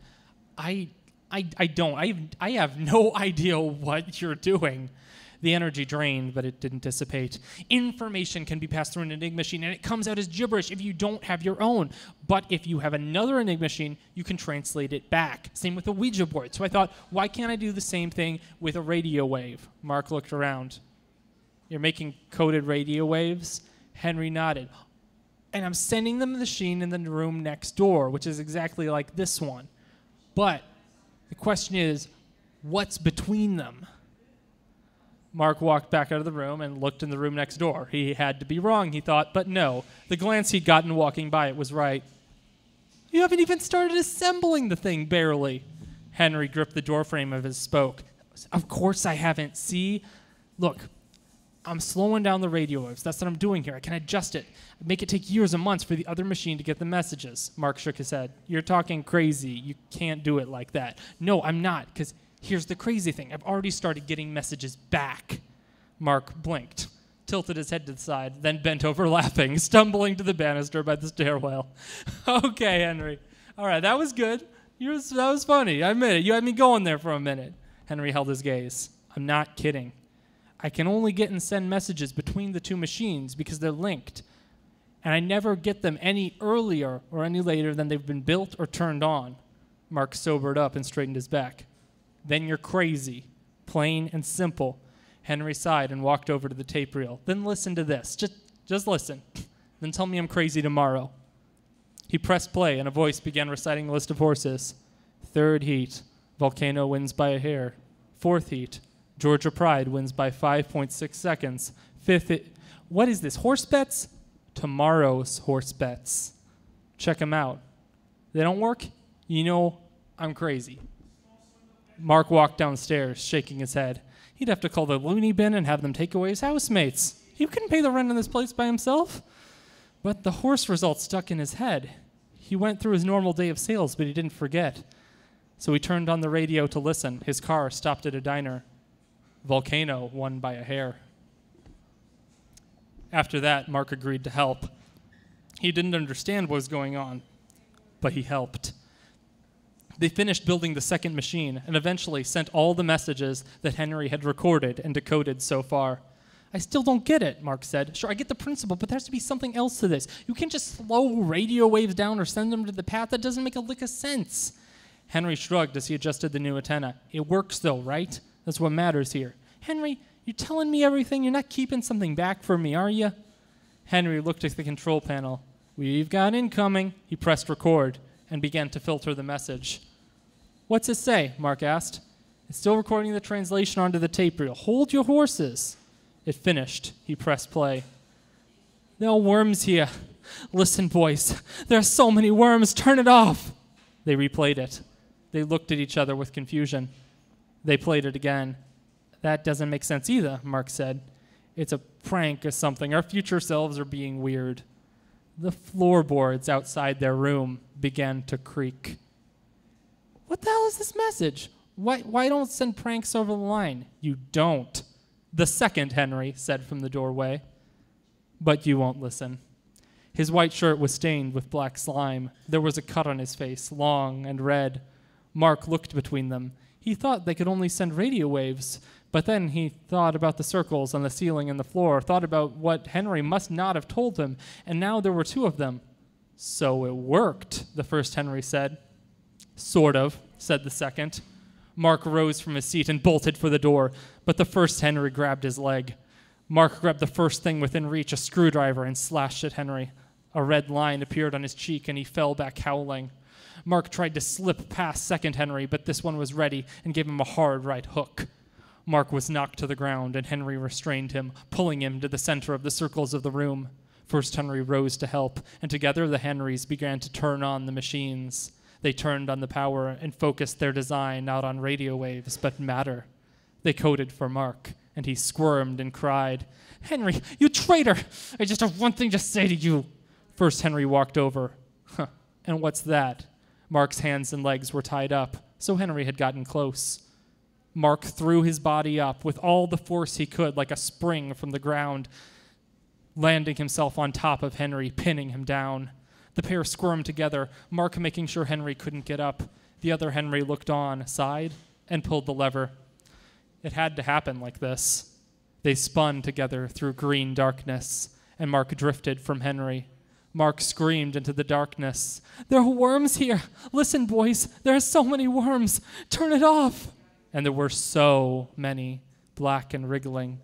I have no idea what you're doing. The energy drained, but it didn't dissipate. Information can be passed through an Enigma machine, and it comes out as gibberish if you don't have your own. But if you have another Enigma machine, you can translate it back. Same with a Ouija board. So I thought, why can't I do the same thing with a radio wave? Mark looked around. You're making coded radio waves? Henry nodded. And I'm sending them to the machine in the room next door, which is exactly like this one. But the question is, what's between them? Mark walked back out of the room and looked in the room next door. He had to be wrong, he thought, but no. The glance he'd gotten walking by it was right. You haven't even started assembling the thing, barely. Henry gripped the doorframe of his spoke. Of course I haven't. See? Look, I'm slowing down the radio waves. That's what I'm doing here. I can adjust it. Make it take years and months for the other machine to get the messages. Mark shook his head. You're talking crazy. You can't do it like that. No, I'm not, because here's the crazy thing. I've already started getting messages back. Mark blinked, tilted his head to the side, then bent over laughing, stumbling to the banister by the stairwell. Okay, Henry. All right, that was good. That was funny. I admit it. You had me going there for a minute. Henry held his gaze. I'm not kidding. I can only get and send messages between the two machines because they're linked. And I never get them any earlier or any later than they've been built or turned on. Mark sobered up and straightened his back. Then you're crazy. Plain and simple. Henry sighed and walked over to the tape reel. Then listen to this. Just listen. Then tell me I'm crazy tomorrow. He pressed play and a voice began reciting a list of horses. Third heat. Volcano wins by a hair. Fourth heat. Georgia Pride wins by 5.6 seconds. Fifth heat. What is this? Horse bets? Tomorrow's horse bets. Check them out. They don't work? You know, I'm crazy. Mark walked downstairs, shaking his head. He'd have to call the loony bin and have them take away his housemates. He couldn't pay the rent on this place by himself. But the horse result stuck in his head. He went through his normal day of sales, but he didn't forget. So he turned on the radio to listen. His car stopped at a diner. Volcano won by a hair. After that, Mark agreed to help. He didn't understand what was going on, but he helped. They finished building the second machine and eventually sent all the messages that Henry had recorded and decoded so far. I still don't get it, Mark said. Sure, I get the principle, but there has to be something else to this. You can't just slow radio waves down or send them to the path. That doesn't make a lick of sense. Henry shrugged as he adjusted the new antenna. It works, though, right? That's what matters here. Henry, you're telling me everything? You're not keeping something back from me, are you? Henry looked at the control panel. We've got incoming. He pressed record and began to filter the message. What's it say? Mark asked. It's still recording the translation onto the tape reel. Hold your horses. It finished. He pressed play. There are worms here. Listen, boys. There are so many worms. Turn it off. They replayed it. They looked at each other with confusion. They played it again. That doesn't make sense either, Mark said. It's a prank or something. Our future selves are being weird. The floorboards outside their room began to creak. What the hell is this message? Why don't send pranks over the line? You don't. The second, Henry said from the doorway. But you won't listen. His white shirt was stained with black slime. There was a cut on his face, long and red. Mark looked between them. He thought they could only send radio waves, but then he thought about the circles on the ceiling and the floor, thought about what Henry must not have told him, and now there were two of them. So it worked, the first Henry said. Sort of, said the second. Mark rose from his seat and bolted for the door, but the first Henry grabbed his leg. Mark grabbed the first thing within reach, a screwdriver, and slashed at Henry. A red line appeared on his cheek, and he fell back howling. Mark tried to slip past second Henry, but this one was ready and gave him a hard right hook. Mark was knocked to the ground, and Henry restrained him, pulling him to the center of the circles of the room. First Henry rose to help, and together the Henrys began to turn on the machines. They turned on the power and focused their design not on radio waves, but matter. They coded for Mark, and he squirmed and cried, "Henry, you traitor! I just have one thing to say to you." First Henry walked over. Huh, and what's that? Mark's hands and legs were tied up, so Henry had gotten close. Mark threw his body up with all the force he could, like a spring from the ground, landing himself on top of Henry, pinning him down. The pair squirmed together, Mark making sure Henry couldn't get up. The other Henry looked on, sighed, and pulled the lever. It had to happen like this. They spun together through green darkness, and Mark drifted from Henry. Mark screamed into the darkness, "There are worms here! Listen, boys, there are so many worms! Turn it off!" And there were so many, black and wriggling.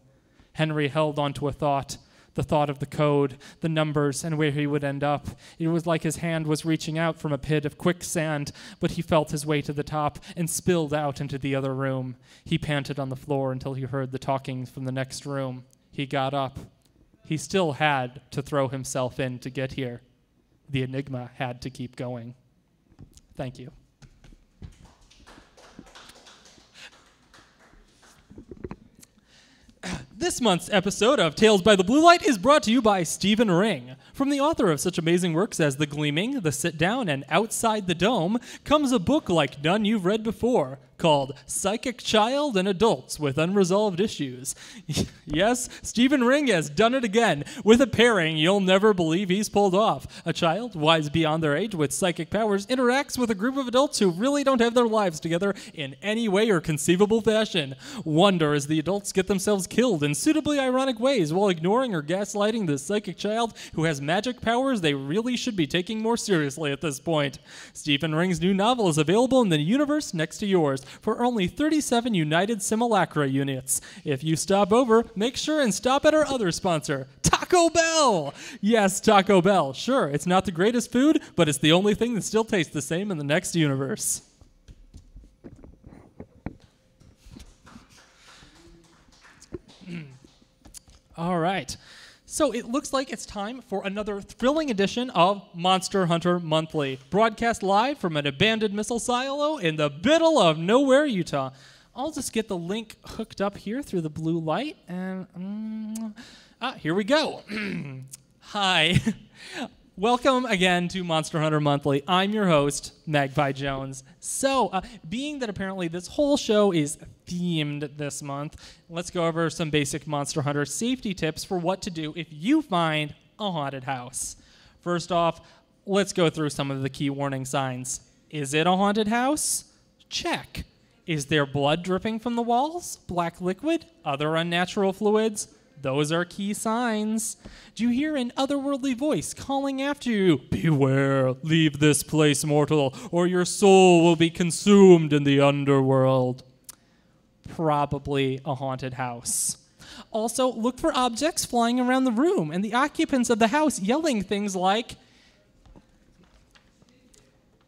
Henry held onto a thought, the thought of the code, the numbers, and where he would end up. It was like his hand was reaching out from a pit of quicksand, but he felt his way to the top and spilled out into the other room. He panted on the floor until he heard the talking from the next room. He got up. He still had to throw himself in to get here. The enigma had to keep going. Thank you. This month's episode of Tales by the Blue Light is brought to you by Stephen Ring. From the author of such amazing works as The Gleaming, The Sit Down, and Outside the Dome comes a book like none you've read before, called Psychic Child and Adults with Unresolved Issues. Yes, Stephen Ring has done it again, with a pairing you'll never believe he's pulled off. A child, wise beyond their age with psychic powers, interacts with a group of adults who really don't have their lives together in any way or conceivable fashion. Wonder as the adults get themselves killed in suitably ironic ways while ignoring or gaslighting the psychic child who has magic powers they really should be taking more seriously at this point. Stephen Ring's new novel is available in the universe next to yours for only 37 United Simulacra units. If you stop over, make sure and stop at our other sponsor, Taco Bell! Yes, Taco Bell. Sure, it's not the greatest food, but it's the only thing that still tastes the same in the next universe. All right. So it looks like it's time for another thrilling edition of Monster Hunter Monthly, broadcast live from an abandoned missile silo in the middle of nowhere, Utah. I'll just get the link hooked up here through the blue light, and here we go. Hi. Welcome again to Monster Hunter Monthly. I'm your host, Magpie Jones. So, being that apparently this whole show is themed this month, let's go over some basic Monster Hunter safety tips for what to do if you find a haunted house. First off, let's go through some of the key warning signs. Is it a haunted house? Check. Is there blood dripping from the walls? Black liquid? Other unnatural fluids? Those are key signs. Do you hear an otherworldly voice calling after you? Beware, leave this place, mortal, or your soul will be consumed in the underworld. Probably a haunted house. Also, look for objects flying around the room and the occupants of the house yelling things like,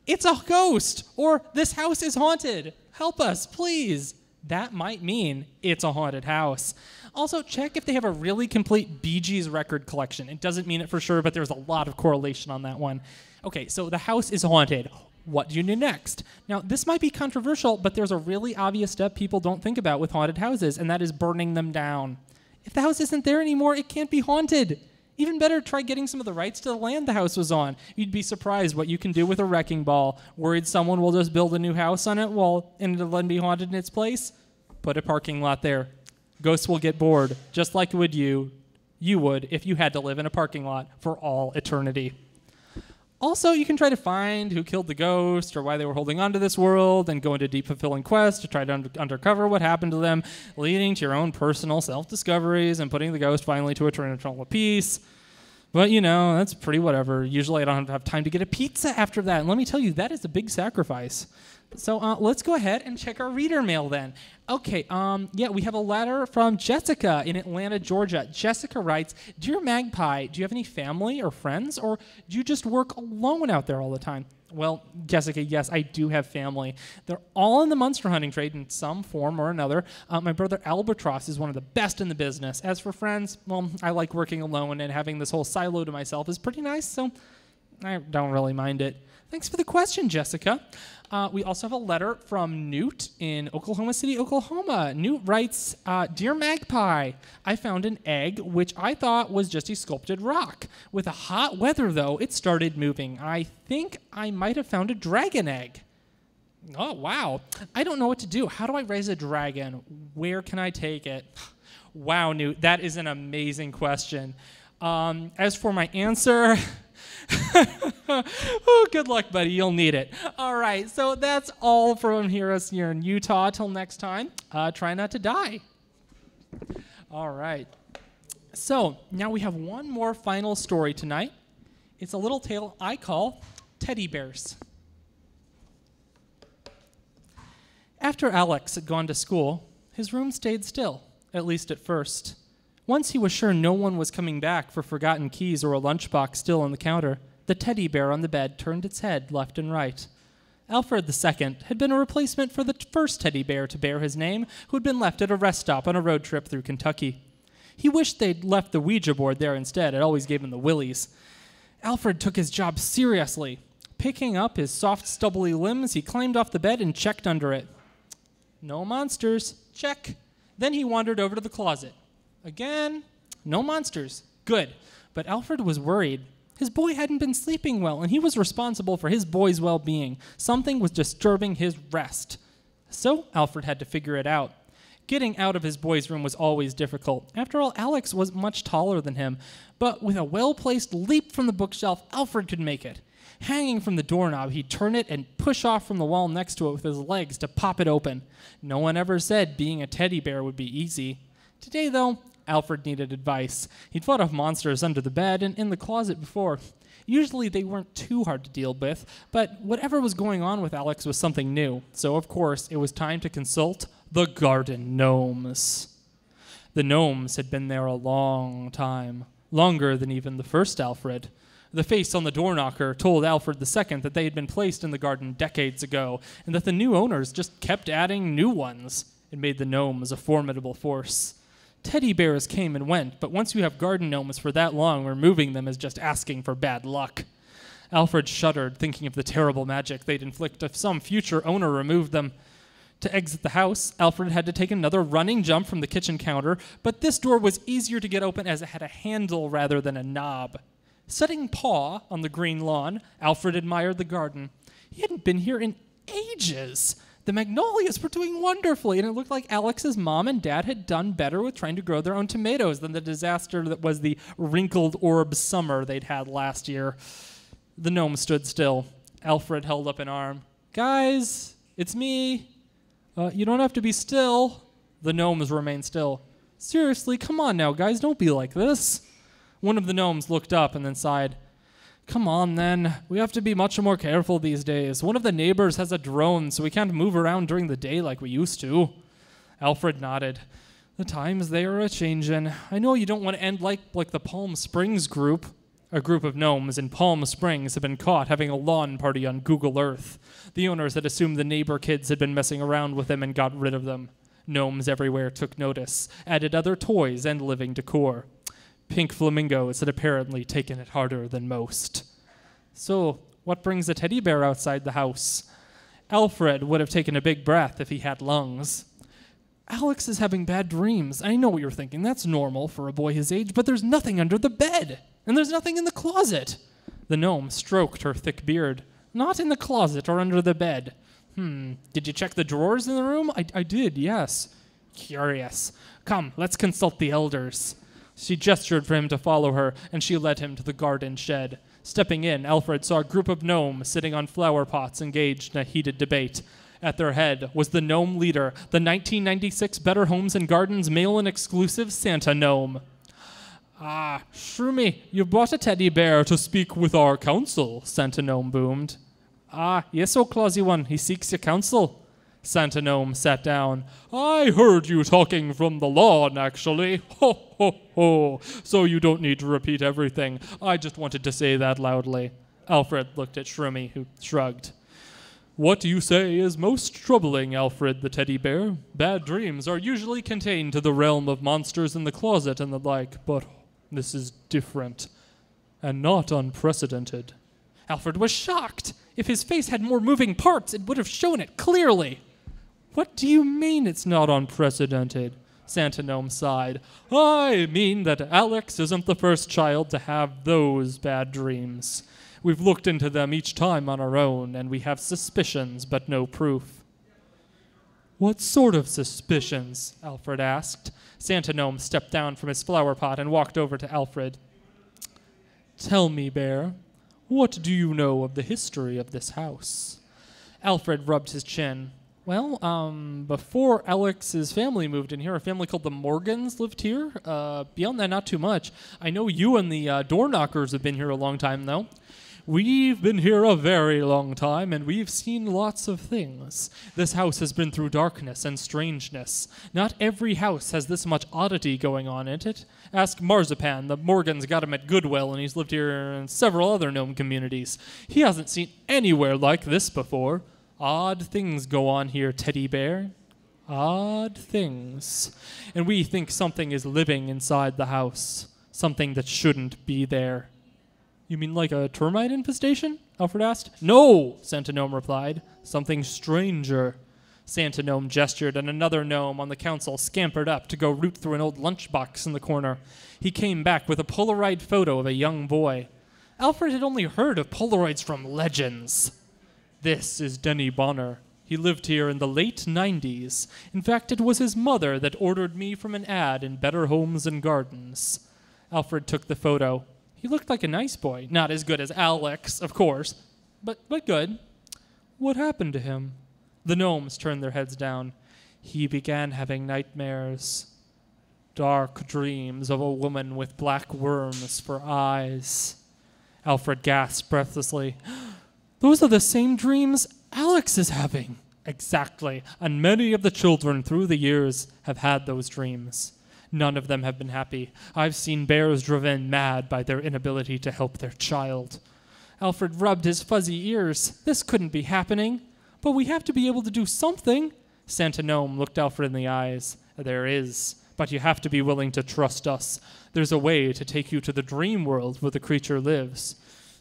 "It's a ghost," or "This house is haunted. Help us, please." That might mean it's a haunted house. Also, check if they have a really complete Bee Gees record collection. It doesn't mean it for sure, but there's a lot of correlation on that one. Okay, so the house is haunted. What do you do next? Now, this might be controversial, but there's a really obvious step people don't think about with haunted houses, and that is burning them down. If the house isn't there anymore, it can't be haunted. Even better, try getting some of the rights to the land the house was on. You'd be surprised what you can do with a wrecking ball. Worried someone will just build a new house on it and it'll then be haunted in its place? Put a parking lot there. Ghosts will get bored, just like you would if you had to live in a parking lot for all eternity. Also, you can try to find who killed the ghost or why they were holding on to this world and go into deep, fulfilling quests to try to uncover what happened to them, leading to your own personal self-discoveries and putting the ghost finally to eternal peace. But, that's pretty whatever. Usually I don't have time to get a pizza after that. And let me tell you, that is a big sacrifice. So let's go ahead and check our reader mail then. Okay, we have a letter from Jessica in Atlanta, Georgia. Jessica writes, Dear Magpie, do you have any family or friends, or do you just work alone out there all the time? Well, Jessica, yes, I do have family. They're all in the monster hunting trade in some form or another. My brother Albatross is one of the best in the business. As for friends, well, I like working alone, and having this whole silo to myself is pretty nice, so I don't really mind it. Thanks for the question, Jessica. We also have a letter from Newt in Oklahoma City, Oklahoma. Newt writes, Dear Magpie, I found an egg, which I thought was just a sculpted rock. With the hot weather, though, it started moving. I think I might have found a dragon egg. Oh, wow. I don't know what to do. How do I raise a dragon? Where can I take it? Wow, Newt, that is an amazing question. As for my answer... Oh, good luck, buddy. You'll need it. All right, so that's all from us here in Utah. Till next time, try not to die. All right. So now we have one more final story tonight. It's a little tale I call Teddy Bears. After Alex had gone to school, his room stayed still, at least at first. Once he was sure no one was coming back for forgotten keys or a lunchbox still on the counter, the teddy bear on the bed turned its head left and right. Alfred II had been a replacement for the first teddy bear to bear his name, who had been left at a rest stop on a road trip through Kentucky. He wished they'd left the Ouija board there instead. It always gave him the willies. Alfred took his job seriously. Picking up his soft, stubbly limbs, he climbed off the bed and checked under it. No monsters. Check. Then he wandered over to the closet. Again, no monsters. Good. But Alfred was worried. His boy hadn't been sleeping well, and he was responsible for his boy's well-being. Something was disturbing his rest. So Alfred had to figure it out. Getting out of his boy's room was always difficult. After all, Alex was much taller than him. But with a well-placed leap from the bookshelf, Alfred could make it. Hanging from the doorknob, he'd turn it and push off from the wall next to it with his legs to pop it open. No one ever said being a teddy bear would be easy. Today, though, Alfred needed advice. He'd fought off monsters under the bed and in the closet before. Usually they weren't too hard to deal with, but whatever was going on with Alex was something new. So, of course, it was time to consult the garden gnomes. The gnomes had been there a long time, longer than even the first Alfred. The face on the door knocker told Alfred II that they had been placed in the garden decades ago, and that the new owners just kept adding new ones. It made the gnomes a formidable force. Teddy bears came and went, but once you have garden gnomes for that long, removing them is just asking for bad luck. Alfred shuddered, thinking of the terrible magic they'd inflict if some future owner removed them. To exit the house, Alfred had to take another running jump from the kitchen counter, but this door was easier to get open as it had a handle rather than a knob. Setting paw on the green lawn, Alfred admired the garden. He hadn't been here in ages. The magnolias were doing wonderfully, and it looked like Alex's mom and dad had done better with trying to grow their own tomatoes than the disaster that was the wrinkled orb summer they'd had last year. The gnome stood still. Alfred held up an arm. Guys, it's me. You don't have to be still. The gnomes remained still. Seriously, come on now, guys, don't be like this. One of the gnomes looked up and then sighed. Come on, then. We have to be much more careful these days. One of the neighbors has a drone, so we can't move around during the day like we used to. Alfred nodded. The times, they are a-changin'. I know you don't want to end like the Palm Springs group. A group of gnomes in Palm Springs had been caught having a lawn party on Google Earth. The owners had assumed the neighbor kids had been messing around with them and got rid of them. Gnomes everywhere took notice, added other toys and living decor. Pink flamingos had apparently taken it harder than most. So, what brings a teddy bear outside the house? Alfred would have taken a big breath if he had lungs. Alex is having bad dreams. I know what you're thinking. That's normal for a boy his age, but there's nothing under the bed. And there's nothing in the closet. The gnome stroked her thick beard. Not in the closet or under the bed. Did you check the drawers in the room? I did, yes. Curious. Come, let's consult the elders. She gestured for him to follow her, and she led him to the garden shed. Stepping in, Alfred saw a group of gnomes sitting on flower pots engaged in a heated debate. At their head was the gnome leader, the 1996 Better Homes and Gardens mail-in exclusive Santa Gnome. "Ah, Shroomy, you brought a teddy bear to speak with our council," Santa Gnome boomed. "Ah, yes, O Clausy One, he seeks your counsel." Santa Gnome sat down. "I heard you talking from the lawn, actually. Ho, ho, ho. So you don't need to repeat everything. I just wanted to say that loudly." Alfred looked at Shroomy, who shrugged. "What you say is most troubling, Alfred the teddy bear. Bad dreams are usually contained to the realm of monsters in the closet and the like, but this is different and not unprecedented." Alfred was shocked. If his face had more moving parts, it would have shown it clearly. "What do you mean it's not unprecedented?" Santa Gnome sighed. "I mean that Alex isn't the first child to have those bad dreams. We've looked into them each time on our own, and we have suspicions, but no proof." "What sort of suspicions?" Alfred asked. Santa Gnome stepped down from his flower pot and walked over to Alfred. "Tell me, Bear, what do you know of the history of this house?" Alfred rubbed his chin. "Well, before Alex's family moved in here, a family called the Morgans lived here. Beyond that, not too much. I know you and the door knockers have been here a long time, though." "We've been here a very long time, and we've seen lots of things. This house has been through darkness and strangeness. Not every house has this much oddity going on in it. Ask Marzipan. The Morgans got him at Goodwill, and he's lived here in several other gnome communities. He hasn't seen anywhere like this before. Odd things go on here, Teddy Bear. Odd things. And we think something is living inside the house. Something that shouldn't be there." "You mean like a termite infestation?" Alfred asked. "No," Santa Gnome replied. "Something stranger." Santa Gnome gestured, and another gnome on the council scampered up to go root through an old lunchbox in the corner. He came back with a Polaroid photo of a young boy. Alfred had only heard of Polaroids from legends. "This is Denny Bonner. He lived here in the late 90s. In fact, it was his mother that ordered me from an ad in Better Homes and Gardens." Alfred took the photo. He looked like a nice boy. Not as good as Alex, of course, but good. "What happened to him?" The gnomes turned their heads down. "He began having nightmares. Dark dreams of a woman with black worms for eyes." Alfred gasped breathlessly. "Those are the same dreams Alex is having." "Exactly, and many of the children through the years have had those dreams. None of them have been happy. I've seen bears driven mad by their inability to help their child." Alfred rubbed his fuzzy ears. This couldn't be happening. "But we have to be able to do something." Santa Gnome looked Alfred in the eyes. "There is, but you have to be willing to trust us. There's a way to take you to the dream world where the creature lives."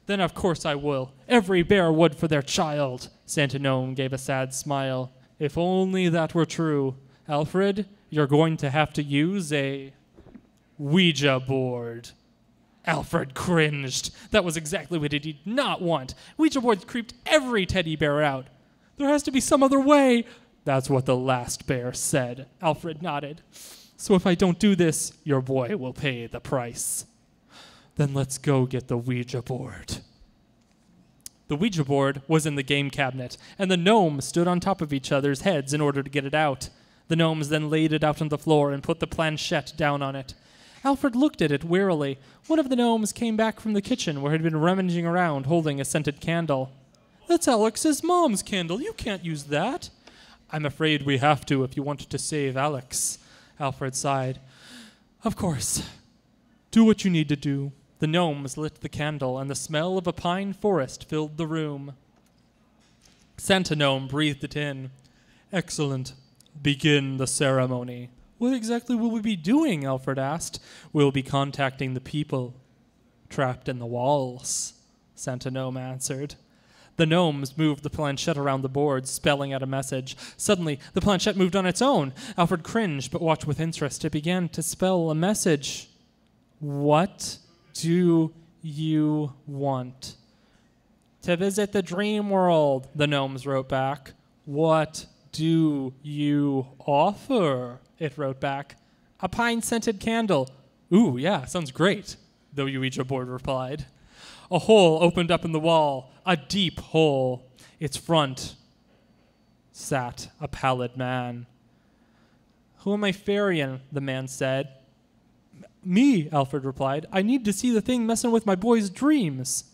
"Then of course I will. Every bear would for their child." Santa Gnome gave a sad smile. "If only that were true. Alfred, you're going to have to use a Ouija board." Alfred cringed. That was exactly what he did not want. Ouija boards creeped every teddy bear out. "There has to be some other way." "That's what the last bear said." Alfred nodded. "So if I don't do this, your boy will pay the price." "Then let's go get the Ouija board." The Ouija board was in the game cabinet, and the gnomes stood on top of each other's heads in order to get it out. The gnomes then laid it out on the floor and put the planchette down on it. Alfred looked at it warily. One of the gnomes came back from the kitchen where he had been rummaging around holding a scented candle. "That's Alex's mom's candle. You can't use that." "I'm afraid we have to if you want to save Alex." Alfred sighed. "Of course. Do what you need to do." The gnomes lit the candle, and the smell of a pine forest filled the room. Santa Gnome breathed it in. "Excellent. Begin the ceremony." "What exactly will we be doing?" Alfred asked. "We'll be contacting the people trapped in the walls," Santa Gnome answered. The gnomes moved the planchette around the board, spelling out a message. Suddenly, the planchette moved on its own. Alfred cringed, but watched with interest. It began to spell a message. "What do you want?" "To visit the dream world," the gnomes wrote back. "What do you offer?" it wrote back. "A pine-scented candle." "Ooh, yeah, sounds great," the Ouija board replied. A hole opened up in the wall, a deep hole. Its front sat a pallid man. "Who am I ferrying?" the man said. "Me," Alfred replied. "I need to see the thing messing with my boy's dreams."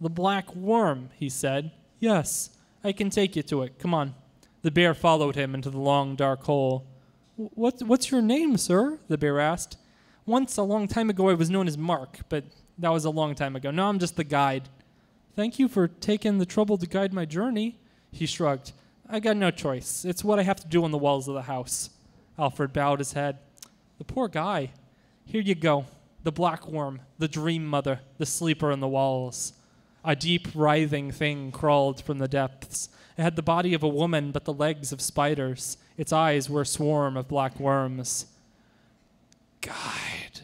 "The black worm," he said. "Yes, I can take you to it. Come on." The bear followed him into the long, dark hole. What's your name, sir?" the bear asked. "Once, a long time ago, I was known as Mark, but that was a long time ago. Now I'm just the guide." "Thank you for taking the trouble to guide my journey," he shrugged. "I got no choice. It's what I have to do on the walls of the house." Alfred bowed his head. "The poor guy. Here you go. The black worm, the dream mother, the sleeper on the walls." A deep, writhing thing crawled from the depths. It had the body of a woman, but the legs of spiders. Its eyes were a swarm of black worms. "Guide,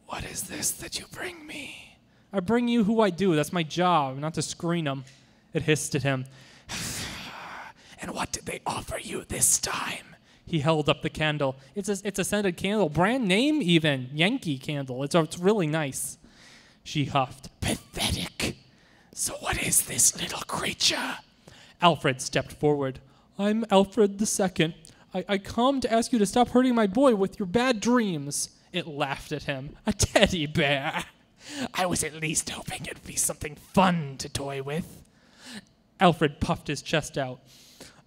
what is this that you bring me?" "I bring you who I do. That's my job, not to screen 'em." It hissed at him. "And what did they offer you this time?" He held up the candle. It's a scented candle. Brand name even. Yankee candle. It's really nice. She huffed. "Pathetic. So what is this little creature?" Alfred stepped forward. "I'm Alfred II. I come to ask you to stop hurting my boy with your bad dreams." It laughed at him. "A teddy bear. I was at least hoping it'd be something fun to toy with." Alfred puffed his chest out.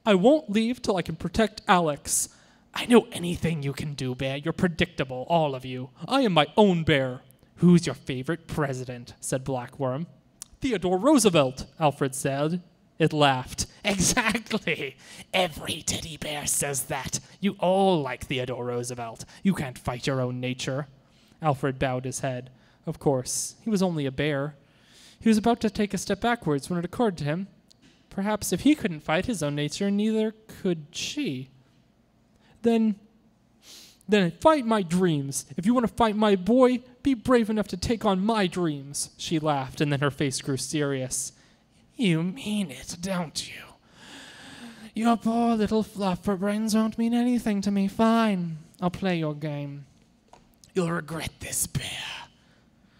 "I won't leave till I can protect Alex." "I know anything you can do, bear. You're predictable, all of you. I am my own bear." "Who's your favorite president?" said Blackworm. "Theodore Roosevelt," Alfred said. It laughed. "Exactly. Every teddy bear says that. You all like Theodore Roosevelt. You can't fight your own nature." Alfred bowed his head. Of course, he was only a bear. He was about to take a step backwards when it occurred to him. Perhaps if he couldn't fight his own nature, neither could she. Then fight my dreams. If you want to fight my boy, be brave enough to take on my dreams." She laughed, and then her face grew serious. "You mean it, don't you? Your poor little fluffer brains won't mean anything to me. Fine, I'll play your game. You'll regret this, bear."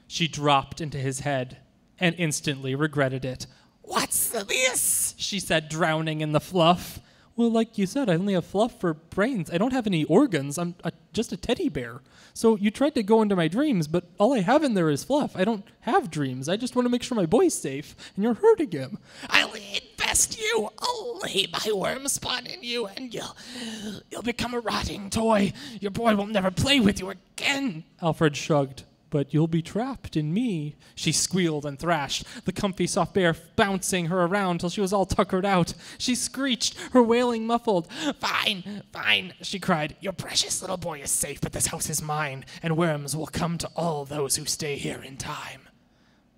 She dropped into his head and instantly regretted it. "What's this?" she said, drowning in the fluff. "Well, like you said, I only have fluff for brains. I don't have any organs. I'm just a teddy bear. So you tried to go into my dreams, but all I have in there is fluff. I don't have dreams. I just want to make sure my boy's safe, and you're hurting him." "I'll infest you. I'll lay my worm spawn in you, and you'll become a rotting toy. Your boy will never play with you again." Alfred shrugged. "But you'll be trapped in me." She squealed and thrashed, the comfy soft bear bouncing her around till she was all tuckered out. She screeched, her wailing muffled. "Fine, fine," she cried. "Your precious little boy is safe, but this house is mine, and worms will come to all those who stay here in time."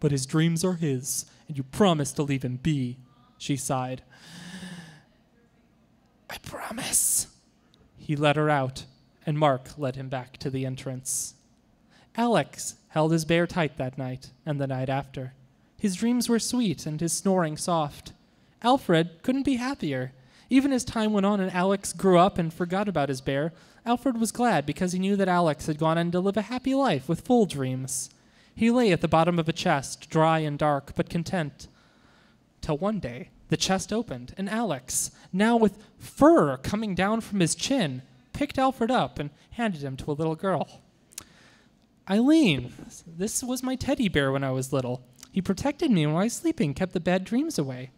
"But his dreams are his, and you promised to leave him be," she sighed. "I promise." He let her out, and Mark led him back to the entrance. Alex held his bear tight that night and the night after. His dreams were sweet and his snoring soft. Alfred couldn't be happier. Even as time went on and Alex grew up and forgot about his bear, Alfred was glad because he knew that Alex had gone on to live a happy life with full dreams. He lay at the bottom of a chest, dry and dark, but content. Till one day, the chest opened, and Alex, now with fur coming down from his chin, picked Alfred up and handed him to a little girl. "Eileen, this was my teddy bear when I was little. He protected me when I was sleeping, kept the bad dreams away."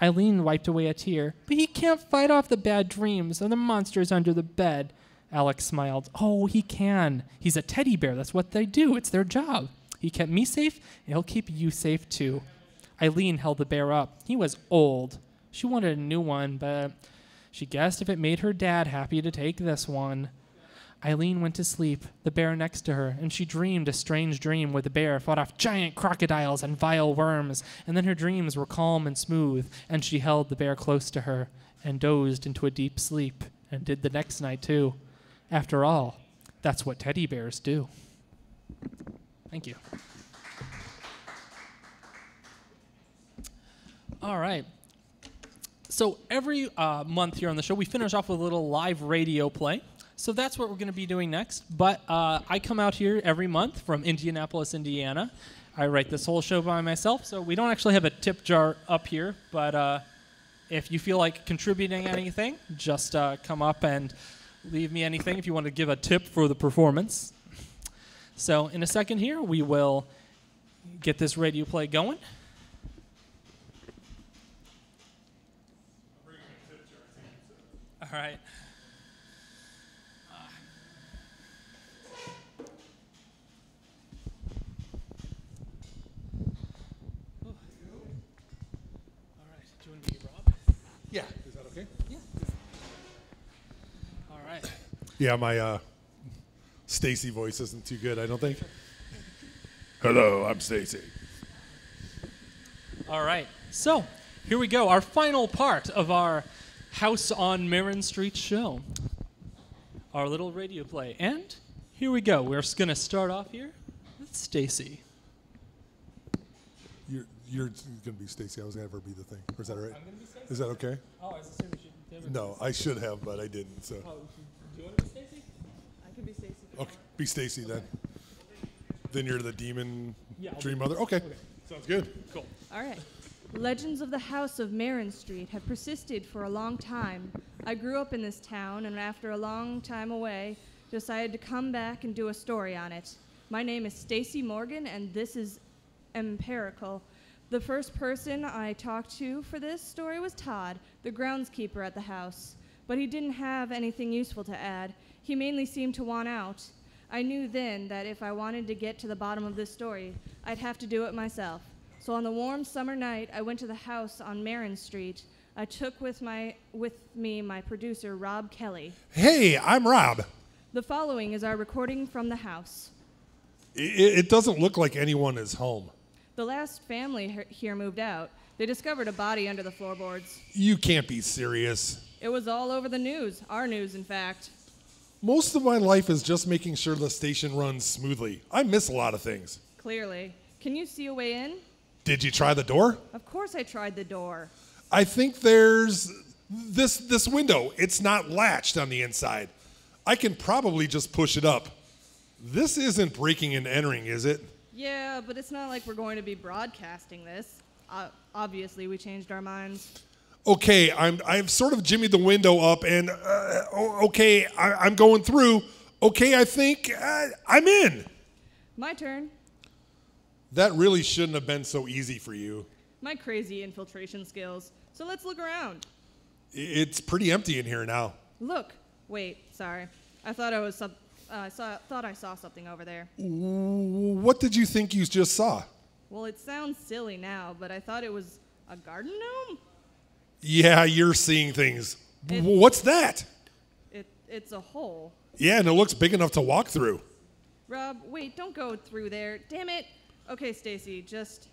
Eileen wiped away a tear. "But he can't fight off the bad dreams and the monsters under the bed." Alex smiled. "Oh, he can. He's a teddy bear. That's what they do. It's their job. He kept me safe, and he'll keep you safe too." Eileen held the bear up. He was old. She wanted a new one, but she guessed if it made her dad happy to take this one. Eileen went to sleep, the bear next to her, and she dreamed a strange dream where the bear fought off giant crocodiles and vile worms, and then her dreams were calm and smooth, and she held the bear close to her and dozed into a deep sleep, and did the next night too. After all, that's what teddy bears do. Thank you. All right. So every month here on the show, we finish off with a little live radio play. So that's what we're going to be doing next. But I come out here every month from Indianapolis, Indiana. I write this whole show by myself, so we don't actually have a tip jar up here, but if you feel like contributing anything, just come up and leave me anything if you want to give a tip for the performance. So in a second here, we will get this radio play going. All right. Yeah. Is that okay? Yeah. All right. Yeah, my Stacy voice isn't too good, I don't think. Hello, I'm Stacy. All right. So here we go. Our final part of our House on Marin Street show. Our little radio play. And here we go. We're just going to start off here with Stacy. You're going to be Stacy. I was going to have her be the thing. Or is that all right? I'm going to be Stacy? Is that okay? Oh, I was assuming you should. No, I should have, but I didn't. So, Oh, do you want to be Stacy? I can be Stacy. okay, be Stacy then. Then you're the demon Yeah, I'll dream be- mother. Okay, sounds good. Cool. All right. Legends of the House of Marin Street have persisted for a long time. I grew up in this town, and after a long time away, decided to come back and do a story on it. My name is Stacy Morgan, and this is Empirical. The first person I talked to for this story was Todd, the groundskeeper at the house. But he didn't have anything useful to add. He mainly seemed to want out. I knew then that if I wanted to get to the bottom of this story, I'd have to do it myself. So on the warm summer night, I went to the house on Marin Street. I took with me my producer, Rob Kelly. Hey, I'm Rob. The following is our recording from the house. It doesn't look like anyone is home. The last family here moved out. They discovered a body under the floorboards. You can't be serious. It was all over the news, our news, in fact. Most of my life is just making sure the station runs smoothly. I miss a lot of things. Clearly. Can you see a way in? Did you try the door? Of course I tried the door. I think there's this window. It's not latched on the inside. I can probably just push it up. This isn't breaking and entering, is it? Yeah, but it's not like we're going to be broadcasting this. Obviously, we changed our minds. Okay, I've sort of jimmied the window up, and okay, I'm going through. Okay, I think I'm in. My turn. That really shouldn't have been so easy for you. My crazy infiltration skills. So let's look around. It's pretty empty in here now. Look. Wait, sorry. I thought I saw something over there. What did you think you just saw? Well, it sounds silly now, but I thought it was a garden gnome. Yeah, you're seeing things. It- What's that? It's a hole. Yeah, and it looks big enough to walk through. Rob, wait, don't go through there. Damn it. Okay, Stacy, just...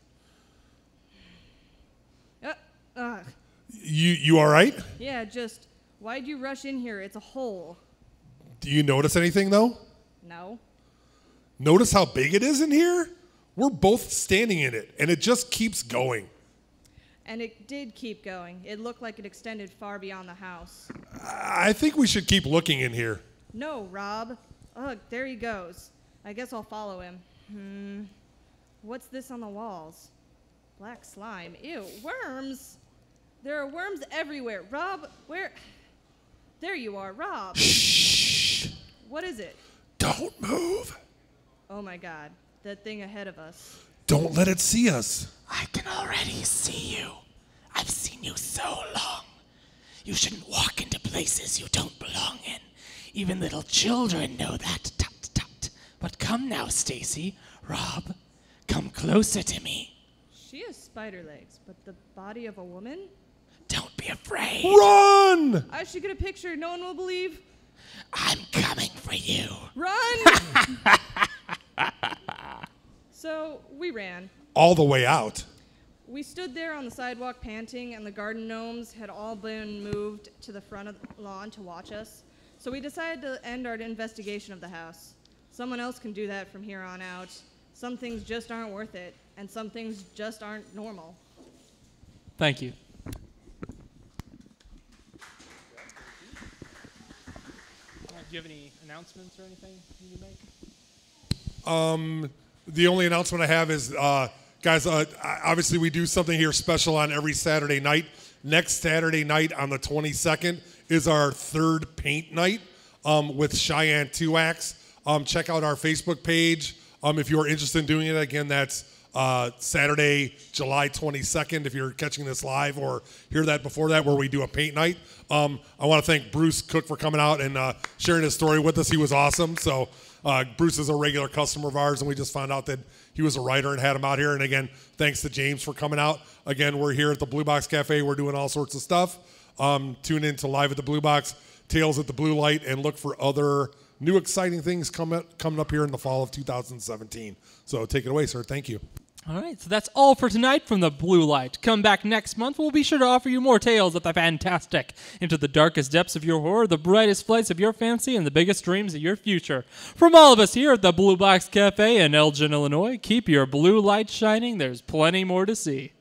You all right? Yeah, just... Why'd you rush in here? It's a hole. Do you notice anything, though? No. Notice how big it is in here? We're both standing in it, and it just keeps going. And it did keep going. It looked like it extended far beyond the house. I think we should keep looking in here. No, Rob. Ugh, there he goes. I guess I'll follow him. What's this on the walls? Black slime. Ew, worms. There are worms everywhere. Rob, where? There you are, Rob. Shh. What is it? Don't move. Oh my God, that thing ahead of us. Don't let it see us. I can already see you. I've seen you so long. You shouldn't walk into places you don't belong in. Even little children know that. Tut, tut. But come now, Stacy. Rob, come closer to me. She has spider legs, but the body of a woman? Don't be afraid. Run! I should get a picture. No one will believe. I'm coming for you. Run! So we ran. All the way out. We stood there on the sidewalk panting, and the garden gnomes had all been moved to the front of the lawn to watch us. So we decided to end our investigation of the house. Someone else can do that from here on out. Some things just aren't worth it, and some things just aren't normal. Thank you. Do you have any announcements or anything you can make? The only announcement I have is, guys, obviously we do something here special on every Saturday night. Next Saturday night on the 22nd is our third paint night with Cheyenne 2Ax. Check out our Facebook page if you're interested in doing it. Again, that's Saturday, July 22nd, if you're catching this live or hear that before that, where we do a paint night. I want to thank Bruce Cook for coming out and sharing his story with us. He was awesome. So Bruce is a regular customer of ours, and we just found out that he was a writer and had him out here. And again, thanks to James for coming out. Again, we're here at the Blue Box Cafe. We're doing all sorts of stuff. Tune in to Live at the Blue Box, Tales at the Blue Light, and look for other new exciting things coming up here in the fall of 2017. So take it away, sir. Thank you. All right, so that's all for tonight from the Blue Light. Come back next month. We'll be sure to offer you more tales of the fantastic, into the darkest depths of your horror, the brightest flights of your fancy, and the biggest dreams of your future. From all of us here at the Blue Box Cafe in Elgin, Illinois, keep your blue light shining. There's plenty more to see.